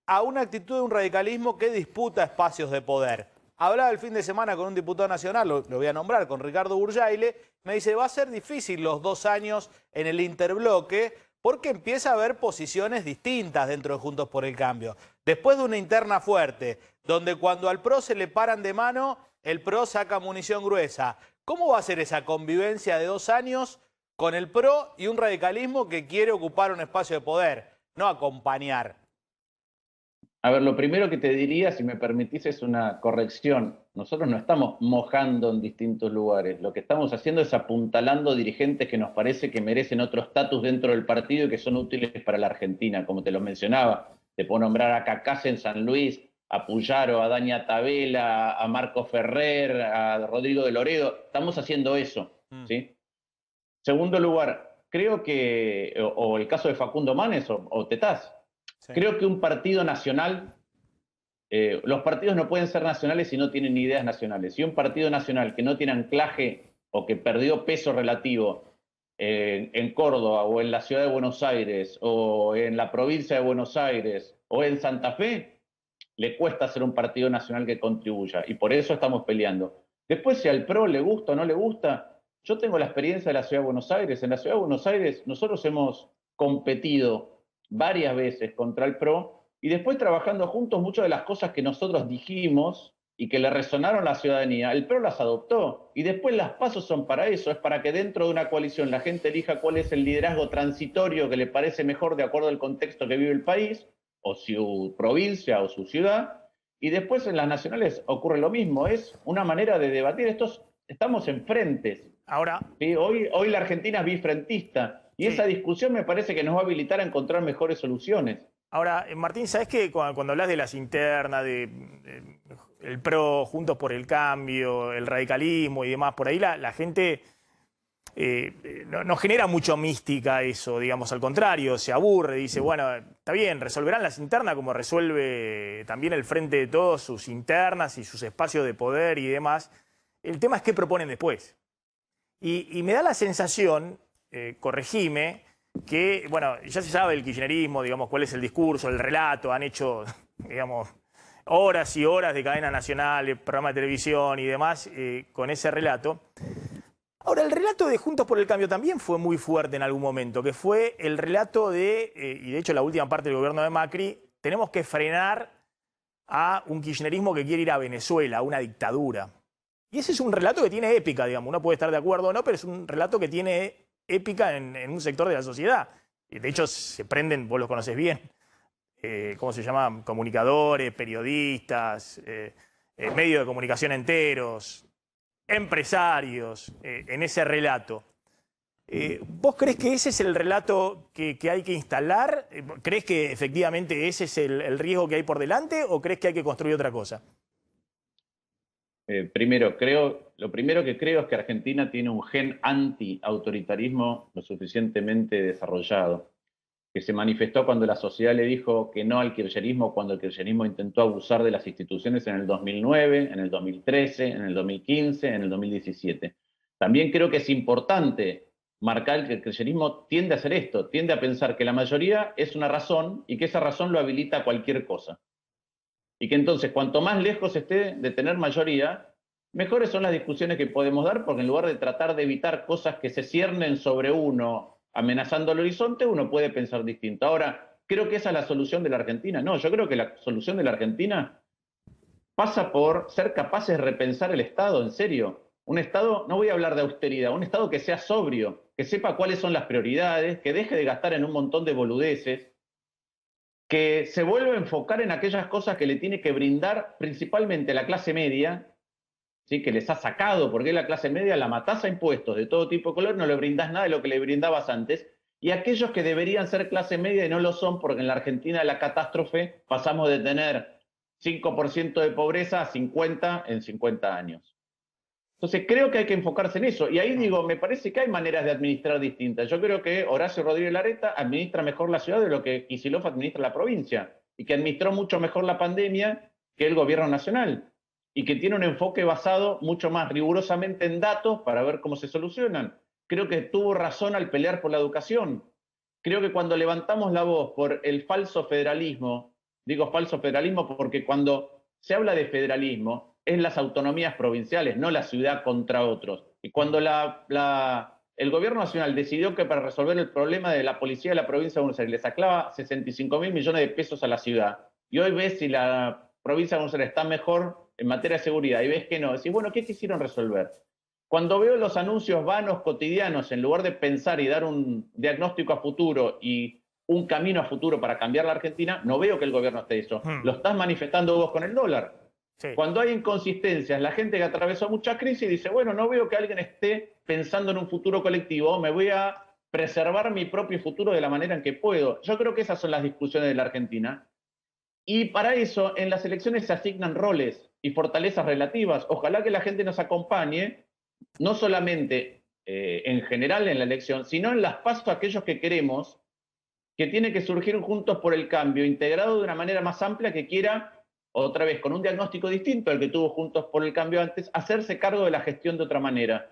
a una actitud de un radicalismo que disputa espacios de poder. Hablaba el fin de semana con un diputado nacional, lo voy a nombrar, con Ricardo Burjaile, me dice, va a ser difícil los 2 años en el interbloque porque empieza a haber posiciones distintas dentro de Juntos por el Cambio. Después de una interna fuerte, donde cuando al PRO se le paran de mano, el PRO saca munición gruesa. ¿Cómo va a ser esa convivencia de 2 años con el PRO y un radicalismo que quiere ocupar un espacio de poder, no acompañar? A ver, lo primero que te diría, si me permitís, es una corrección. Nosotros no estamos mojando en distintos lugares. Lo que estamos haciendo es apuntalando dirigentes que nos parece que merecen otro estatus dentro del partido y que son útiles para la Argentina, como te lo mencionaba. Te puedo nombrar a Cacase en San Luis, a Puyaro, a Dania Tabela, a Marco Ferrer, a Rodrigo de Loredo. Estamos haciendo eso, ¿sí? Segundo lugar, creo que, o el caso de Facundo Manes o Tetaz, sí. Creo que un partido nacional, los partidos no pueden ser nacionales si no tienen ideas nacionales. Y un partido nacional que no tiene anclaje o que perdió peso relativo en Córdoba o en la ciudad de Buenos Aires o en la provincia de Buenos Aires o en Santa Fe, le cuesta ser un partido nacional que contribuya. Y por eso estamos peleando. Después, si al PRO le gusta o no le gusta, yo tengo la experiencia de la ciudad de Buenos Aires. En la ciudad de Buenos Aires nosotros hemos competido varias veces contra el PRO y después trabajando juntos muchas de las cosas que nosotros dijimos y que le resonaron a la ciudadanía, el PRO las adoptó y después las PASO son para eso, es para que dentro de una coalición la gente elija cuál es el liderazgo transitorio que le parece mejor de acuerdo al contexto que vive el país o su provincia o su ciudad y después en las nacionales ocurre lo mismo, es una manera de debatir, estamos en frentes. Ahora, ¿sí? Hoy la Argentina es bifrentista. Y esa discusión me parece que nos va a habilitar a encontrar mejores soluciones. Ahora, Martín, ¿sabés que cuando hablas de las internas, el PRO, Juntos por el Cambio, el radicalismo y demás, por ahí la gente no genera mucho mística eso, digamos, al contrario, se aburre, dice, bueno, está bien, resolverán las internas como resuelve también el Frente de Todos sus internas y sus espacios de poder y demás. El tema es qué proponen después. Y me da la sensación... corregime, que, bueno, ya se sabe el kirchnerismo, digamos, cuál es el discurso, el relato, han hecho, digamos, horas y horas de cadena nacional, programa de televisión y demás, con ese relato. Ahora, el relato de Juntos por el Cambio también fue muy fuerte en algún momento, que fue el relato de, y de hecho la última parte del gobierno de Macri, tenemos que frenar a un kirchnerismo que quiere ir a Venezuela, a una dictadura. Y ese es un relato que tiene épica, digamos, uno puede estar de acuerdo o no, pero es un relato que tiene épica en un sector de la sociedad. De hecho, se prenden, vos los conocés bien, ¿cómo se llama? Comunicadores, periodistas, medios de comunicación enteros, empresarios, en ese relato. ¿Vos creés que ese es el relato que hay que instalar? ¿Creés que efectivamente ese es el riesgo que hay por delante o creés que hay que construir otra cosa? Lo primero que creo es que Argentina tiene un gen anti-autoritarismo lo suficientemente desarrollado, que se manifestó cuando la sociedad le dijo que no al kirchnerismo, cuando el kirchnerismo intentó abusar de las instituciones en el 2009, en el 2013, en el 2015, en el 2017. También creo que es importante marcar que el kirchnerismo tiende a hacer esto, tiende a pensar que la mayoría es una razón y que esa razón lo habilita a cualquier cosa. Y que entonces, cuanto más lejos esté de tener mayoría, mejores son las discusiones que podemos dar, porque en lugar de tratar de evitar cosas que se ciernen sobre uno, amenazando el horizonte, uno puede pensar distinto. Ahora, ¿creo que esa es la solución de la Argentina? No, yo creo que la solución de la Argentina pasa por ser capaces de repensar el Estado, en serio. Un Estado, no voy a hablar de austeridad, un Estado que sea sobrio, que sepa cuáles son las prioridades, que deje de gastar en un montón de boludeces, que se vuelva a enfocar en aquellas cosas que le tiene que brindar principalmente la clase media, ¿sí? Que les ha sacado, porque la clase media la matás a impuestos de todo tipo de color, no le brindás nada de lo que le brindabas antes, y aquellos que deberían ser clase media y no lo son, porque en la Argentina de la catástrofe pasamos de tener 5% de pobreza a 50 en 50 años. Entonces creo que hay que enfocarse en eso. Y ahí digo, me parece que hay maneras de administrar distintas. Yo creo que Horacio Rodríguez Larreta administra mejor la ciudad de lo que Kicillof administra la provincia. Y que administró mucho mejor la pandemia que el gobierno nacional. Y que tiene un enfoque basado mucho más rigurosamente en datos para ver cómo se solucionan. Creo que tuvo razón al pelear por la educación. Creo que cuando levantamos la voz por el falso federalismo, digo falso federalismo porque cuando se habla de federalismo, es las autonomías provinciales, no la ciudad contra otros. Y cuando el gobierno nacional decidió que para resolver el problema de la policía de la provincia de Buenos Aires le sacaba 65.000 millones de pesos a la ciudad, y hoy ves si la provincia de Buenos Aires está mejor en materia de seguridad, y ves que no, decís, bueno, ¿qué quisieron resolver? Cuando veo los anuncios vanos cotidianos, en lugar de pensar y dar un diagnóstico a futuro y un camino a futuro para cambiar la Argentina, no veo que el gobierno esté eso. Lo estás manifestando vos con el dólar. Sí. Cuando hay inconsistencias, la gente que atravesó mucha crisis dice, bueno, no veo que alguien esté pensando en un futuro colectivo, me voy a preservar mi propio futuro de la manera en que puedo. Yo creo que esas son las discusiones de la Argentina. Y para eso, en las elecciones se asignan roles y fortalezas relativas. Ojalá que la gente nos acompañe, no solamente en general en la elección, sino en las pasos a aquellos que queremos, que tiene que surgir Juntos por el Cambio, integrado de una manera más amplia que quiera, otra vez, con un diagnóstico distinto al que tuvo Juntos por el Cambio antes, hacerse cargo de la gestión de otra manera.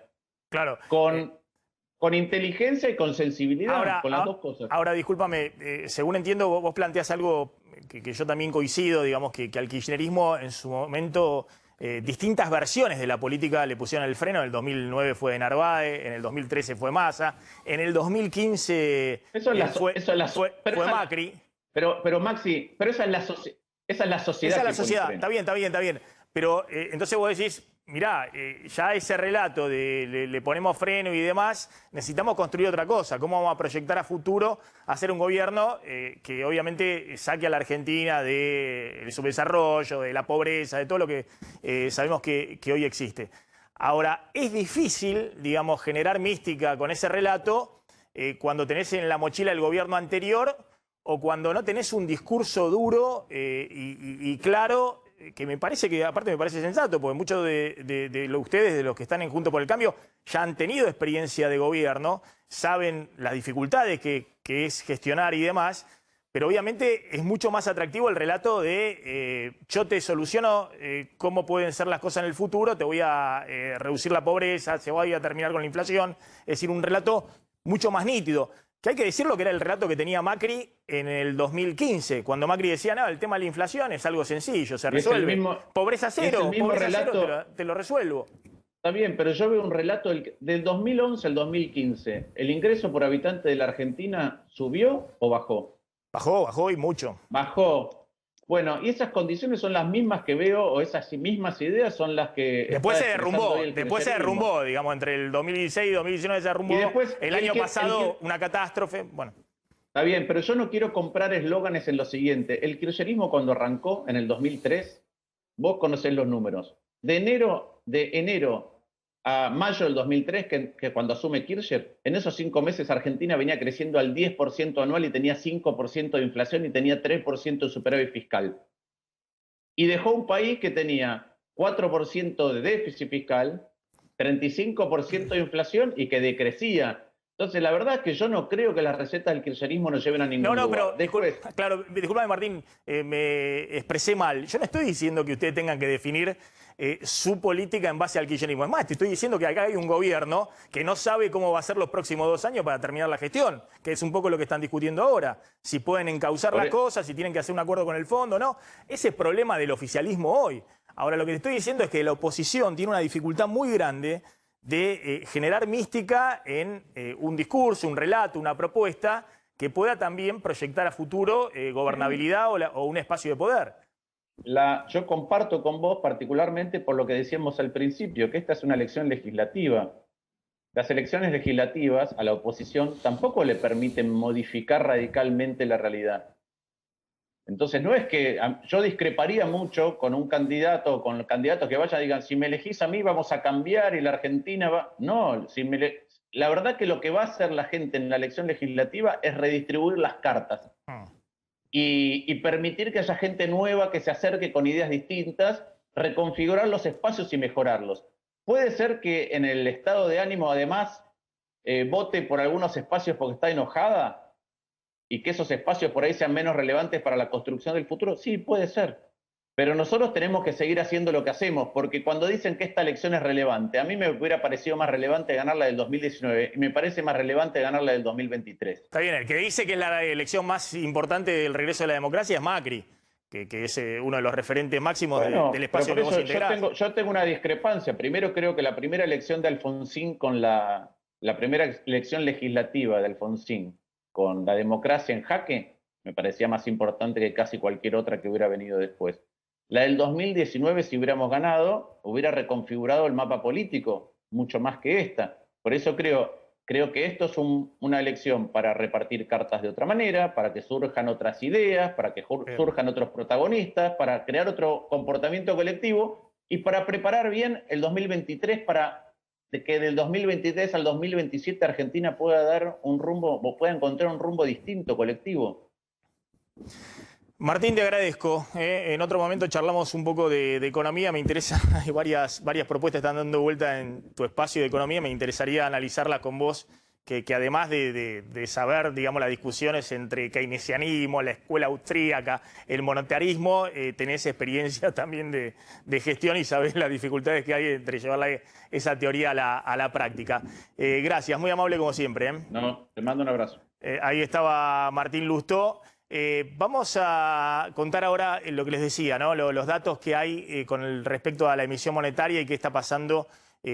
Claro. Con inteligencia y con sensibilidad, ahora, con las dos cosas. Ahora, discúlpame, según entiendo, vos planteás algo que yo también coincido, digamos, que al kirchnerismo en su momento distintas versiones de la política le pusieron el freno. En el 2009 fue de Narváez, en el 2013 fue Massa, en el 2015 fue Macri. Pero Maxi, pero esa es la sociedad. Esa es la sociedad. Está bien. Pero entonces vos decís, mirá, ya ese relato de le ponemos freno y demás, necesitamos construir otra cosa. ¿Cómo vamos a proyectar a futuro hacer un gobierno que obviamente saque a la Argentina del subdesarrollo, de la pobreza, de todo lo que sabemos que hoy existe? Ahora, es difícil, digamos, generar mística con ese relato cuando tenés en la mochila el gobierno anterior o cuando no tenés un discurso duro y claro, que me parece que, aparte me parece sensato, porque muchos de ustedes, de los que están en Juntos por el Cambio, ya han tenido experiencia de gobierno, saben las dificultades que es gestionar y demás, pero obviamente es mucho más atractivo el relato de yo te soluciono cómo pueden ser las cosas en el futuro, te voy a reducir la pobreza, se voy a terminar con la inflación, es decir, un relato mucho más nítido. Que hay que decirlo que era el relato que tenía Macri en el 2015, cuando Macri decía, no, el tema de la inflación es algo sencillo, se resuelve. Pobreza cero, te lo resuelvo. Está bien, pero yo veo un relato del 2011 al 2015. ¿El ingreso por habitante de la Argentina subió o bajó? Bajó y mucho. Bajó. Bueno, y esas condiciones son las mismas que veo, o esas mismas ideas son las que... Después se derrumbó, digamos, entre el 2016 y 2019 se derrumbó. Y después, el año pasado, una catástrofe, bueno. Está bien, pero yo no quiero comprar eslóganes en lo siguiente. El kirchnerismo cuando arrancó en el 2003, vos conocés los números. De enero a mayo del 2003, que cuando asume Kirchner, en esos 5 meses Argentina venía creciendo al 10% anual y tenía 5% de inflación y tenía 3% de superávit fiscal. Y dejó un país que tenía 4% de déficit fiscal, 35% de inflación y que decrecía. Entonces, la verdad es que yo no creo que las recetas del kirchnerismo nos lleven a ningún lugar. pero Después, claro, disculpame Martín, me expresé mal. Yo no estoy diciendo que ustedes tengan que definir su política en base al kirchnerismo. Es más, te estoy diciendo que acá hay un gobierno que no sabe cómo va a ser los próximos 2 años para terminar la gestión, que es un poco lo que están discutiendo ahora. Si pueden encauzar las cosas, si tienen que hacer un acuerdo con el fondo, ¿no? Ese es el problema del oficialismo hoy. Ahora, lo que te estoy diciendo es que la oposición tiene una dificultad muy grande de generar mística en un discurso, un relato, una propuesta que pueda también proyectar a futuro gobernabilidad o un espacio de poder. Yo comparto con vos particularmente por lo que decíamos al principio, que esta es una elección legislativa. Las elecciones legislativas a la oposición tampoco le permiten modificar radicalmente la realidad. Entonces no es que yo discreparía mucho con un candidato o con candidatos que vayan y digan, si me elegís a mí vamos a cambiar y la Argentina va... No, la verdad que lo que va a hacer la gente en la elección legislativa es redistribuir las cartas y permitir que haya gente nueva que se acerque con ideas distintas, reconfigurar los espacios y mejorarlos. Puede ser que en el estado de ánimo además vote por algunos espacios porque está enojada, y que esos espacios por ahí sean menos relevantes para la construcción del futuro, sí, puede ser. Pero nosotros tenemos que seguir haciendo lo que hacemos, porque cuando dicen que esta elección es relevante, a mí me hubiera parecido más relevante ganar la del 2019 y me parece más relevante ganar la del 2023. Está bien, el que dice que es la elección más importante del regreso de la democracia es Macri, que es uno de los referentes máximos del espacio de negocio integral. Yo tengo una discrepancia. Primero, creo que la primera elección de Alfonsín con la primera elección legislativa de Alfonsín con la democracia en jaque, me parecía más importante que casi cualquier otra que hubiera venido después. La del 2019, si hubiéramos ganado, hubiera reconfigurado el mapa político, mucho más que esta. Por eso creo que esto es una elección para repartir cartas de otra manera, para que surjan otras ideas, para que surjan otros protagonistas, para crear otro comportamiento colectivo y para preparar bien el 2023 para que del 2023 al 2027 Argentina pueda dar un rumbo, o pueda encontrar un rumbo distinto, colectivo. Martín, te agradezco. En otro momento charlamos un poco de economía. Me interesa, hay varias propuestas que están dando vuelta en tu espacio de economía. Me interesaría analizarlas con vos, que además de saber, digamos, las discusiones entre keynesianismo, la escuela austríaca, el monetarismo, tenés experiencia también de gestión y sabés las dificultades que hay entre llevar esa teoría a la práctica. Gracias, muy amable como siempre. No, te mando un abrazo. Ahí estaba Martín Lustó. Vamos a contar ahora lo que les decía, ¿no? Los datos que hay con respecto a la emisión monetaria y qué está pasando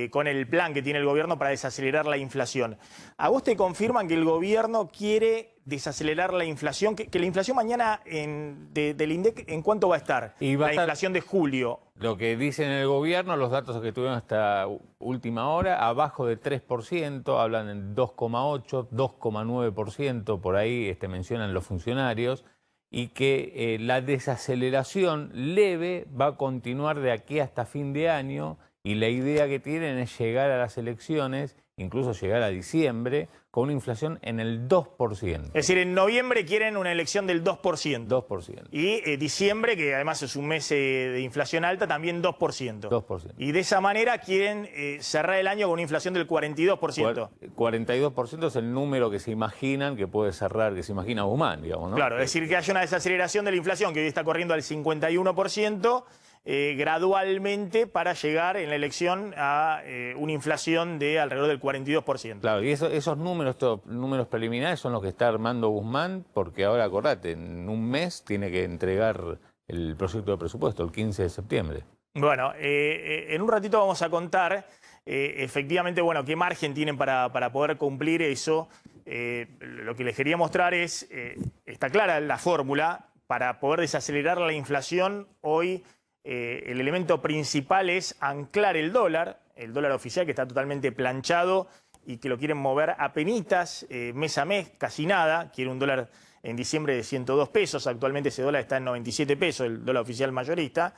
con el plan que tiene el gobierno para desacelerar la inflación. ¿A vos te confirman que el gobierno quiere desacelerar la inflación? Que la inflación mañana del INDEC, ¿en cuánto va a estar? La inflación de julio. Lo que dicen el gobierno, los datos que tuvieron hasta última hora, abajo de 3%, hablan en 2,8%, 2,9%, por ahí mencionan los funcionarios, y que la desaceleración leve va a continuar de aquí hasta fin de año, y la idea que tienen es llegar a las elecciones, incluso llegar a diciembre, con una inflación en el 2%. Es decir, en noviembre quieren una elección del 2%. 2%. Y diciembre, que además es un mes de inflación alta, también 2%. 2%. Y de esa manera quieren cerrar el año con una inflación del 42%. 42% es el número que se imaginan que puede cerrar, que se imagina Guzmán, digamos, ¿no? Claro, es decir, que haya una desaceleración de la inflación, que hoy está corriendo al 51%, gradualmente para llegar en la elección a una inflación de alrededor del 42%. Claro, y esos números, estos números preliminares son los que está armando Guzmán, porque ahora, acordate, en un mes tiene que entregar el proyecto de presupuesto, el 15 de septiembre. Bueno, en un ratito vamos a contar efectivamente, bueno, qué margen tienen para poder cumplir eso. Lo que les quería mostrar es, está clara la fórmula para poder desacelerar la inflación. Hoy el elemento principal es anclar el dólar oficial, que está totalmente planchado y que lo quieren mover a penitas, mes a mes, casi nada. Quiere un dólar en diciembre de 102 pesos, actualmente ese dólar está en 97 pesos, el dólar oficial mayorista.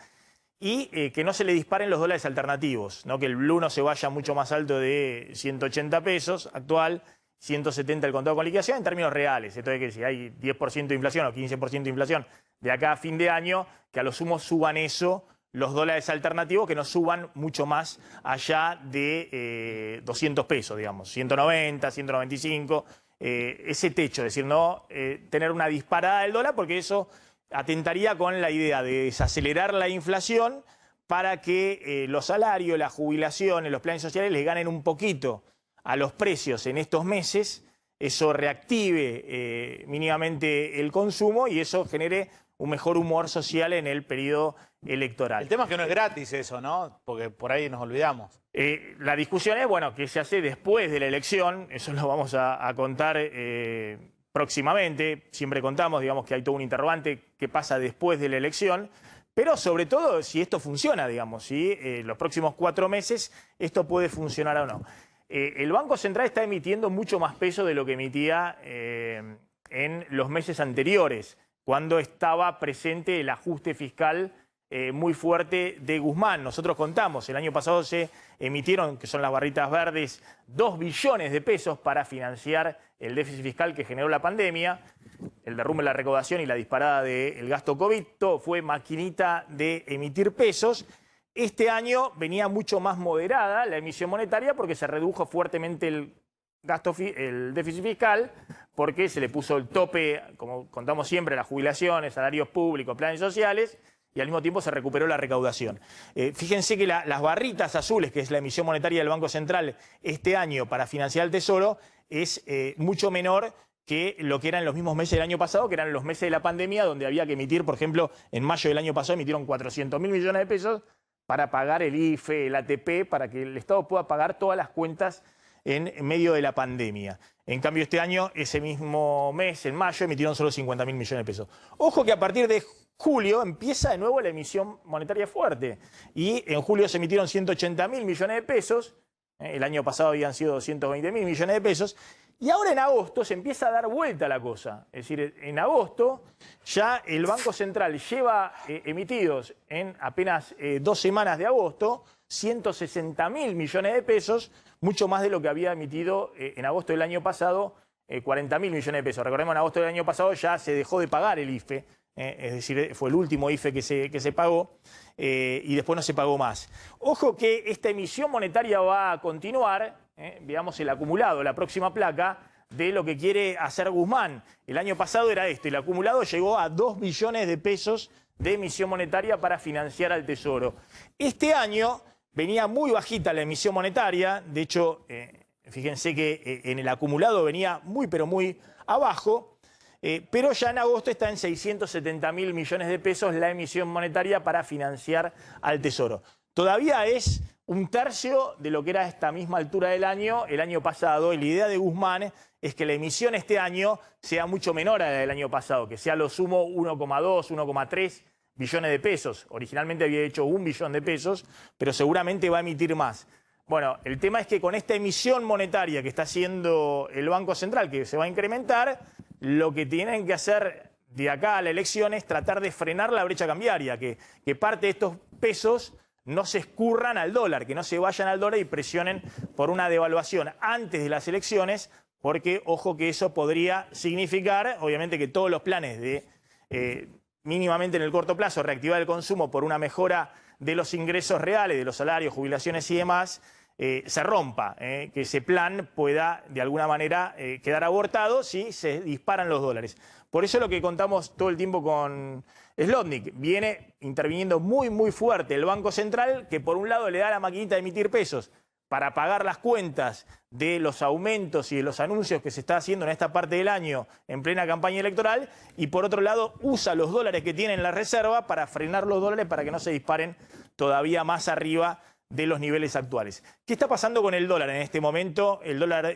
Y que no se le disparen los dólares alternativos, ¿no? Que el blue no se vaya mucho más alto de 180 pesos actual, 170 el contado con liquidación en términos reales. Esto es que si hay 10% de inflación o 15% de inflación de acá a fin de año, que a lo sumo suban eso los dólares alternativos que no suban mucho más allá de 200 pesos, digamos, 190, 195, ese techo, es decir, no tener una disparada del dólar, porque eso atentaría con la idea de desacelerar la inflación para que los salarios, las jubilaciones, los planes sociales les ganen un poquito a los precios en estos meses, eso reactive mínimamente el consumo y eso genere un mejor humor social en el periodo electoral. El tema es que no es gratis eso, ¿no? Porque por ahí nos olvidamos. La discusión es, bueno, que se hace después de la elección, eso lo vamos a contar próximamente. Siempre contamos, digamos, que hay todo un interrogante que pasa después de la elección, pero sobre todo si esto funciona, digamos, si los próximos 4 meses esto puede funcionar o no. El Banco Central está emitiendo mucho más peso de lo que emitía en los meses anteriores, cuando estaba presente el ajuste fiscal muy fuerte de Guzmán. Nosotros contamos, el año pasado se emitieron, que son las barritas verdes, 2 billones de pesos para financiar el déficit fiscal que generó la pandemia, el derrumbe de la recaudación y la disparada del gasto COVID. Todo fue maquinita de emitir pesos. Este año venía mucho más moderada la emisión monetaria porque se redujo fuertemente el déficit fiscal, porque se le puso el tope, como contamos siempre, a las jubilaciones, salarios públicos, planes sociales, y al mismo tiempo se recuperó la recaudación. Fíjense que las barritas azules, que es la emisión monetaria del Banco Central este año para financiar el Tesoro, es mucho menor que lo que eran los mismos meses del año pasado, que eran los meses de la pandemia, donde había que emitir, por ejemplo, en mayo del año pasado emitieron 400.000 millones de pesos para pagar el IFE, el ATP, para que el Estado pueda pagar todas las cuentas en medio de la pandemia. En cambio, este año, ese mismo mes, en mayo, emitieron solo 50.000 millones de pesos. Ojo que a partir de julio empieza de nuevo la emisión monetaria fuerte. Y en julio se emitieron 180.000 millones de pesos. El año pasado habían sido 220.000 millones de pesos. Y ahora en agosto se empieza a dar vuelta la cosa. Es decir, en agosto ya el Banco Central lleva emitidos en apenas 2 semanas de agosto 160.000 millones de pesos, mucho más de lo que había emitido en agosto del año pasado, 40.000 millones de pesos. Recordemos, en agosto del año pasado ya se dejó de pagar el IFE, es decir, fue el último IFE que se pagó y después no se pagó más. Ojo que esta emisión monetaria va a continuar, veamos el acumulado, la próxima placa, de lo que quiere hacer Guzmán. El año pasado era esto, el acumulado llegó a 2 billones de pesos de emisión monetaria para financiar al Tesoro. Este año venía muy bajita la emisión monetaria, de hecho, fíjense que en el acumulado venía muy, pero muy abajo, pero ya en agosto está en 670.000 millones de pesos la emisión monetaria para financiar al Tesoro. Todavía es 1/3 de lo que era a esta misma altura del año, el año pasado, y la idea de Guzmán es que la emisión este año sea mucho menor a la del año pasado, que sea a lo sumo 1,2, 1,3 billones de pesos. Originalmente había hecho 1 billón de pesos, pero seguramente va a emitir más. Bueno, el tema es que con esta emisión monetaria que está haciendo el Banco Central, que se va a incrementar, lo que tienen que hacer de acá a la elección es tratar de frenar la brecha cambiaria, que parte de estos pesos no se escurran al dólar, que no se vayan al dólar y presionen por una devaluación antes de las elecciones, porque, ojo, que eso podría significar, obviamente, que todos los planes de mínimamente en el corto plazo reactivar el consumo por una mejora de los ingresos reales, de los salarios, jubilaciones y demás, se rompa, que ese plan pueda de alguna manera quedar abortado si se disparan los dólares. Por eso lo que contamos todo el tiempo con Zlotnik, viene interviniendo muy, muy fuerte el Banco Central, que por un lado le da la maquinita de emitir pesos para pagar las cuentas de los aumentos y de los anuncios que se está haciendo en esta parte del año en plena campaña electoral, y por otro lado usa los dólares que tiene en la reserva para frenar los dólares para que no se disparen todavía más arriba de los niveles actuales. ¿Qué está pasando con el dólar en este momento? El dólar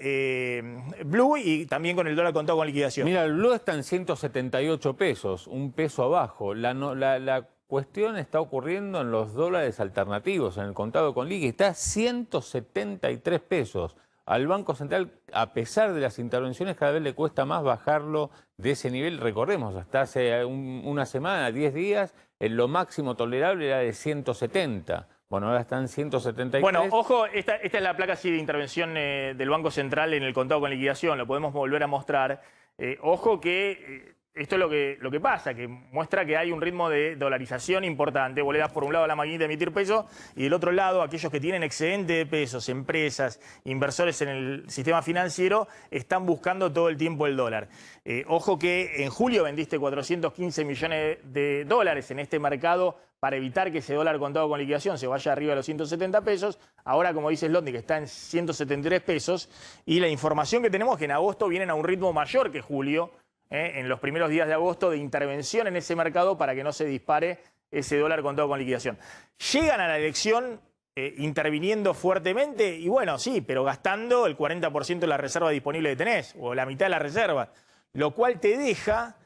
blue y también con el dólar contado con liquidación. Mira, el blue está en 178 pesos, un peso abajo. La cuestión está ocurriendo en los dólares alternativos, en el contado con liqui, está a 173 pesos. Al Banco Central, a pesar de las intervenciones, cada vez le cuesta más bajarlo de ese nivel. Recordemos, hasta hace una semana, 10 días, lo máximo tolerable era de 170. Bueno, ahora están 173. Bueno, ojo, esta es la placa así de intervención del Banco Central en el contado con liquidación, lo podemos volver a mostrar. Ojo que esto es lo que pasa, que muestra que hay un ritmo de dolarización importante. Vos le das por un lado a la maquinita de emitir pesos y del otro lado aquellos que tienen excedente de pesos, empresas, inversores en el sistema financiero, están buscando todo el tiempo el dólar. Ojo que en julio vendiste 415 millones de dólares en este mercado para evitar que ese dólar contado con liquidación se vaya arriba de los 170 pesos. Ahora, como dice Slotnick, está en 173 pesos. Y la información que tenemos es que en agosto vienen a un ritmo mayor que julio, en los primeros días de agosto, de intervención en ese mercado para que no se dispare ese dólar contado con liquidación. Llegan a la elección interviniendo fuertemente y bueno, sí, pero gastando el 40% de la reserva disponible que tenés, o la mitad de la reserva, lo cual te deja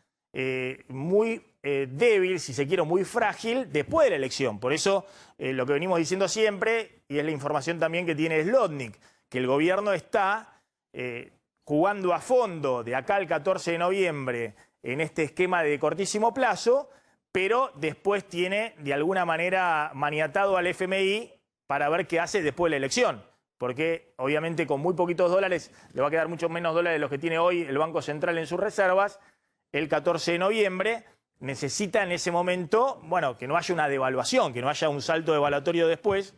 muy débil, si se quiere, muy frágil después de la elección. Por eso lo que venimos diciendo siempre, y es la información también que tiene Slotnick, que el gobierno está jugando a fondo de acá al 14 de noviembre en este esquema de cortísimo plazo, pero después tiene de alguna manera maniatado al FMI para ver qué hace después de la elección. Porque obviamente con muy poquitos dólares le va a quedar mucho menos dólares de los que tiene hoy el Banco Central en sus reservas. El 14 de noviembre necesita en ese momento, bueno, que no haya una devaluación, que no haya un salto devaluatorio después,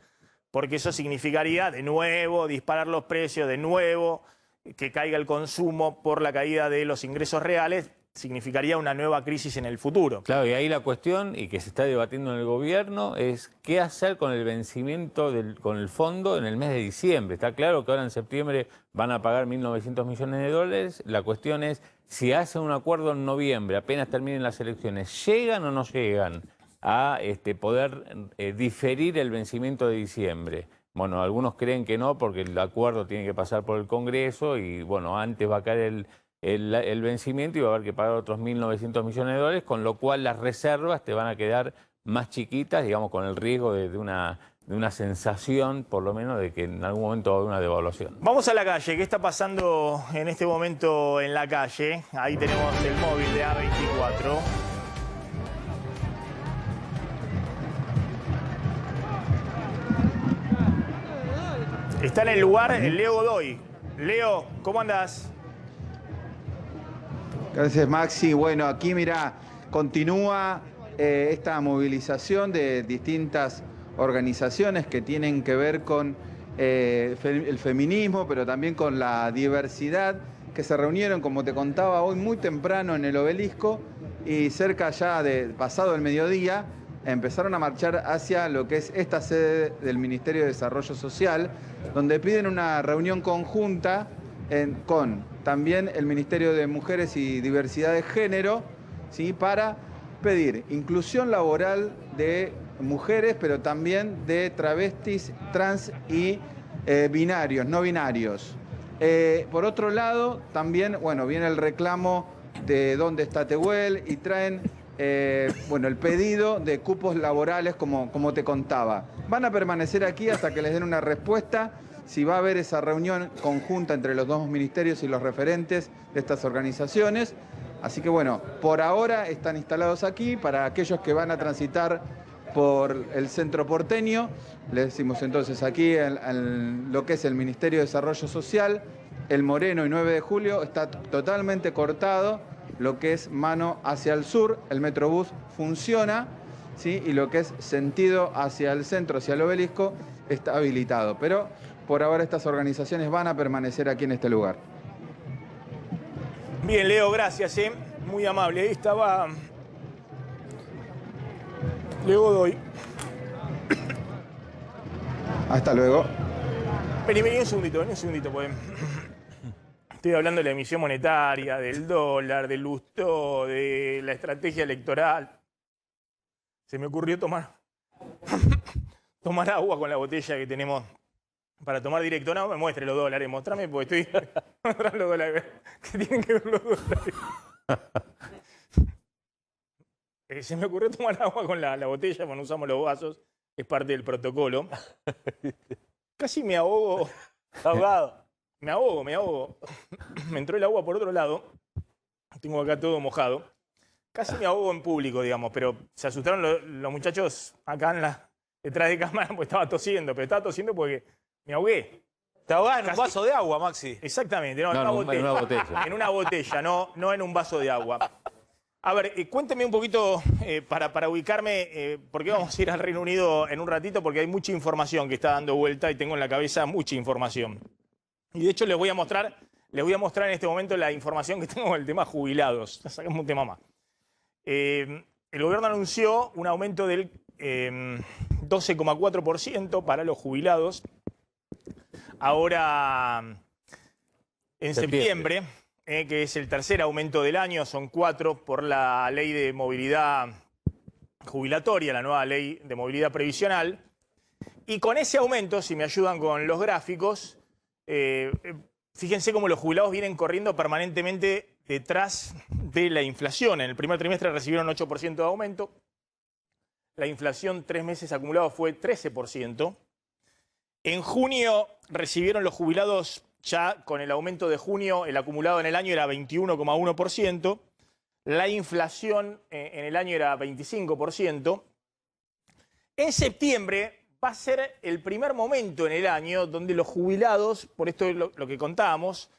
porque eso significaría de nuevo disparar los precios, de nuevo que caiga el consumo por la caída de los ingresos reales, significaría una nueva crisis en el futuro. Claro, y ahí la cuestión, y que se está debatiendo en el gobierno, es qué hacer con el vencimiento con el fondo en el mes de diciembre. Está claro que ahora en septiembre van a pagar 1.900 millones de dólares. La cuestión es si hacen un acuerdo en noviembre, apenas terminen las elecciones, ¿llegan o no llegan a poder diferir el vencimiento de diciembre? Bueno, algunos creen que no, porque el acuerdo tiene que pasar por el Congreso y, bueno, antes va a caer el vencimiento y va a haber que pagar otros 1.900 millones de dólares, con lo cual las reservas te van a quedar más chiquitas, digamos, con el riesgo de una sensación, por lo menos, de que en algún momento va a haber una devaluación. Vamos a la calle. ¿Qué está pasando en este momento en la calle? Ahí tenemos el móvil de A24. Está en el lugar el Leo Godoy. Leo, ¿cómo andás? Gracias, Maxi. Bueno, aquí mira, continúa esta movilización de distintas organizaciones que tienen que ver con el feminismo, pero también con la diversidad, que se reunieron, como te contaba, hoy muy temprano en el Obelisco y cerca ya de pasado el mediodía empezaron a marchar hacia lo que es esta sede del Ministerio de Desarrollo Social, donde piden una reunión conjunta con también el Ministerio de Mujeres y Diversidad de Género, ¿sí?, para pedir inclusión laboral de mujeres, pero también de travestis, trans y binarios, no binarios. Por otro lado, también, bueno, viene el reclamo de dónde está Tehuel y traen, bueno, el pedido de cupos laborales, como te contaba. Van a permanecer aquí hasta que les den una respuesta, si va a haber esa reunión conjunta entre los dos ministerios y los referentes de estas organizaciones. Así que, bueno, por ahora están instalados aquí. Para aquellos que van a transitar por el centro porteño, les decimos entonces aquí en lo que es el Ministerio de Desarrollo Social, el Moreno y 9 de Julio está totalmente cortado, lo que es mano hacia el sur, el Metrobús funciona, ¿sí?, y lo que es sentido hacia el centro, hacia el Obelisco, está habilitado. Pero por ahora estas organizaciones van a permanecer aquí en este lugar. Bien, Leo, gracias, muy amable. Ahí estaba Leo Godoy. Hasta luego. Vení un segundito, pues. Estoy hablando de la emisión monetaria, del dólar, del Lustó, de la estrategia electoral. Se me ocurrió tomar agua con la botella que tenemos para tomar directo. No me muestre los dólares, mostrame porque estoy mostrando los dólares. ¿Qué tienen que ver los dólares? Se me ocurrió tomar agua con la botella, cuando usamos los vasos, es parte del protocolo. Casi me ahogo. Ahogado. Me ahogo. Me entró el agua por otro lado. Tengo acá todo mojado. Casi me ahogo en público, digamos, pero se asustaron los muchachos acá detrás de cámara porque estaba tosiendo, porque me ahogué. Te ahogás en un vaso de agua, Maxi. Exactamente, en una botella, no en un vaso de agua. A ver, cuénteme un poquito para ubicarme, porque vamos a ir al Reino Unido en un ratito, porque hay mucha información que está dando vuelta y tengo en la cabeza mucha información. Y de hecho les voy a mostrar en este momento la información que tengo con el tema jubilados. Sacamos un tema más. El gobierno anunció un aumento del 12,4% para los jubilados. Ahora, en septiembre, que es el tercer aumento del año, son 4 por la ley de movilidad jubilatoria, la nueva ley de movilidad previsional. Y con ese aumento, si me ayudan con los gráficos, fíjense cómo los jubilados vienen corriendo permanentemente detrás de la inflación. En el primer trimestre recibieron 8% de aumento. La inflación 3 meses acumulado fue 13%. En junio recibieron los jubilados, ya con el aumento de junio, el acumulado en el año era 21,1%. La inflación en el año era 25%. En septiembre va a ser el primer momento en el año donde los jubilados, por esto es lo que contábamos,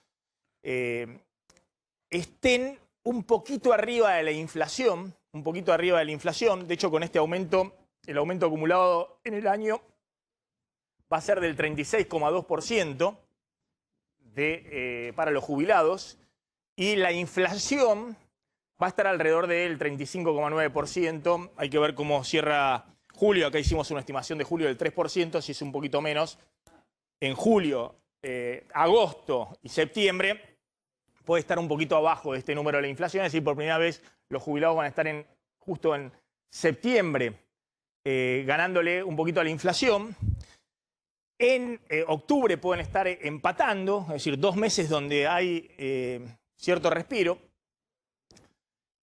estén un poquito arriba de la inflación, De hecho, con este aumento, el aumento acumulado en el año va a ser del 36,2% para los jubilados, y la inflación va a estar alrededor del 35,9%. Hay que ver cómo cierra julio. Acá hicimos una estimación de julio del 3%, si es un poquito menos. En julio, agosto y septiembre puede estar un poquito abajo de este número de la inflación, es decir, por primera vez los jubilados van a estar justo en septiembre ganándole un poquito a la inflación. En octubre pueden estar empatando, es decir, 2 meses donde hay cierto respiro.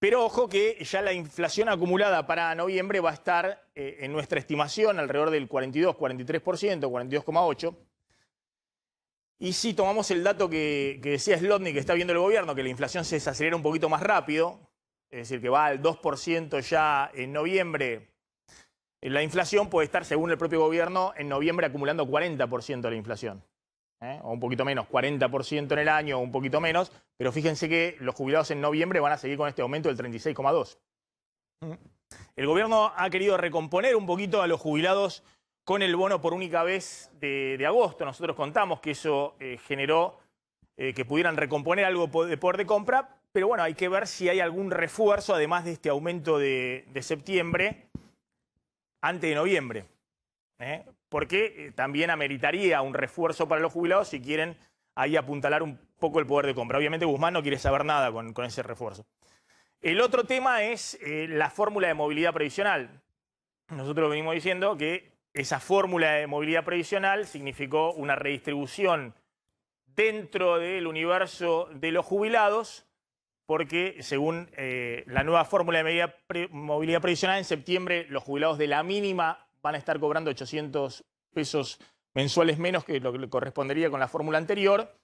Pero ojo que ya la inflación acumulada para noviembre va a estar en nuestra estimación alrededor del 42, 43%, 42,8%. Y si tomamos el dato que decía Slotnick, que está viendo el gobierno, que la inflación se desacelera un poquito más rápido, es decir, que va al 2% ya en noviembre, la inflación puede estar, según el propio gobierno, en noviembre acumulando 40% de la inflación. O un poquito menos, 40% en el año, o un poquito menos, pero fíjense que los jubilados en noviembre van a seguir con este aumento del 36,2%. El gobierno ha querido recomponer un poquito a los jubilados con el bono por única vez de agosto. Nosotros contamos que eso generó que pudieran recomponer algo de poder de compra, pero bueno, hay que ver si hay algún refuerzo, además de este aumento de septiembre, antes de noviembre. Porque también ameritaría un refuerzo para los jubilados si quieren ahí apuntalar un poco el poder de compra. Obviamente Guzmán no quiere saber nada con ese refuerzo. El otro tema es la fórmula de movilidad previsional. Nosotros venimos diciendo que esa fórmula de movilidad previsional significó una redistribución dentro del universo de los jubilados, porque según la nueva fórmula de movilidad previsional, en septiembre los jubilados de la mínima van a estar cobrando 800 pesos mensuales menos que lo que le correspondería con la fórmula anterior.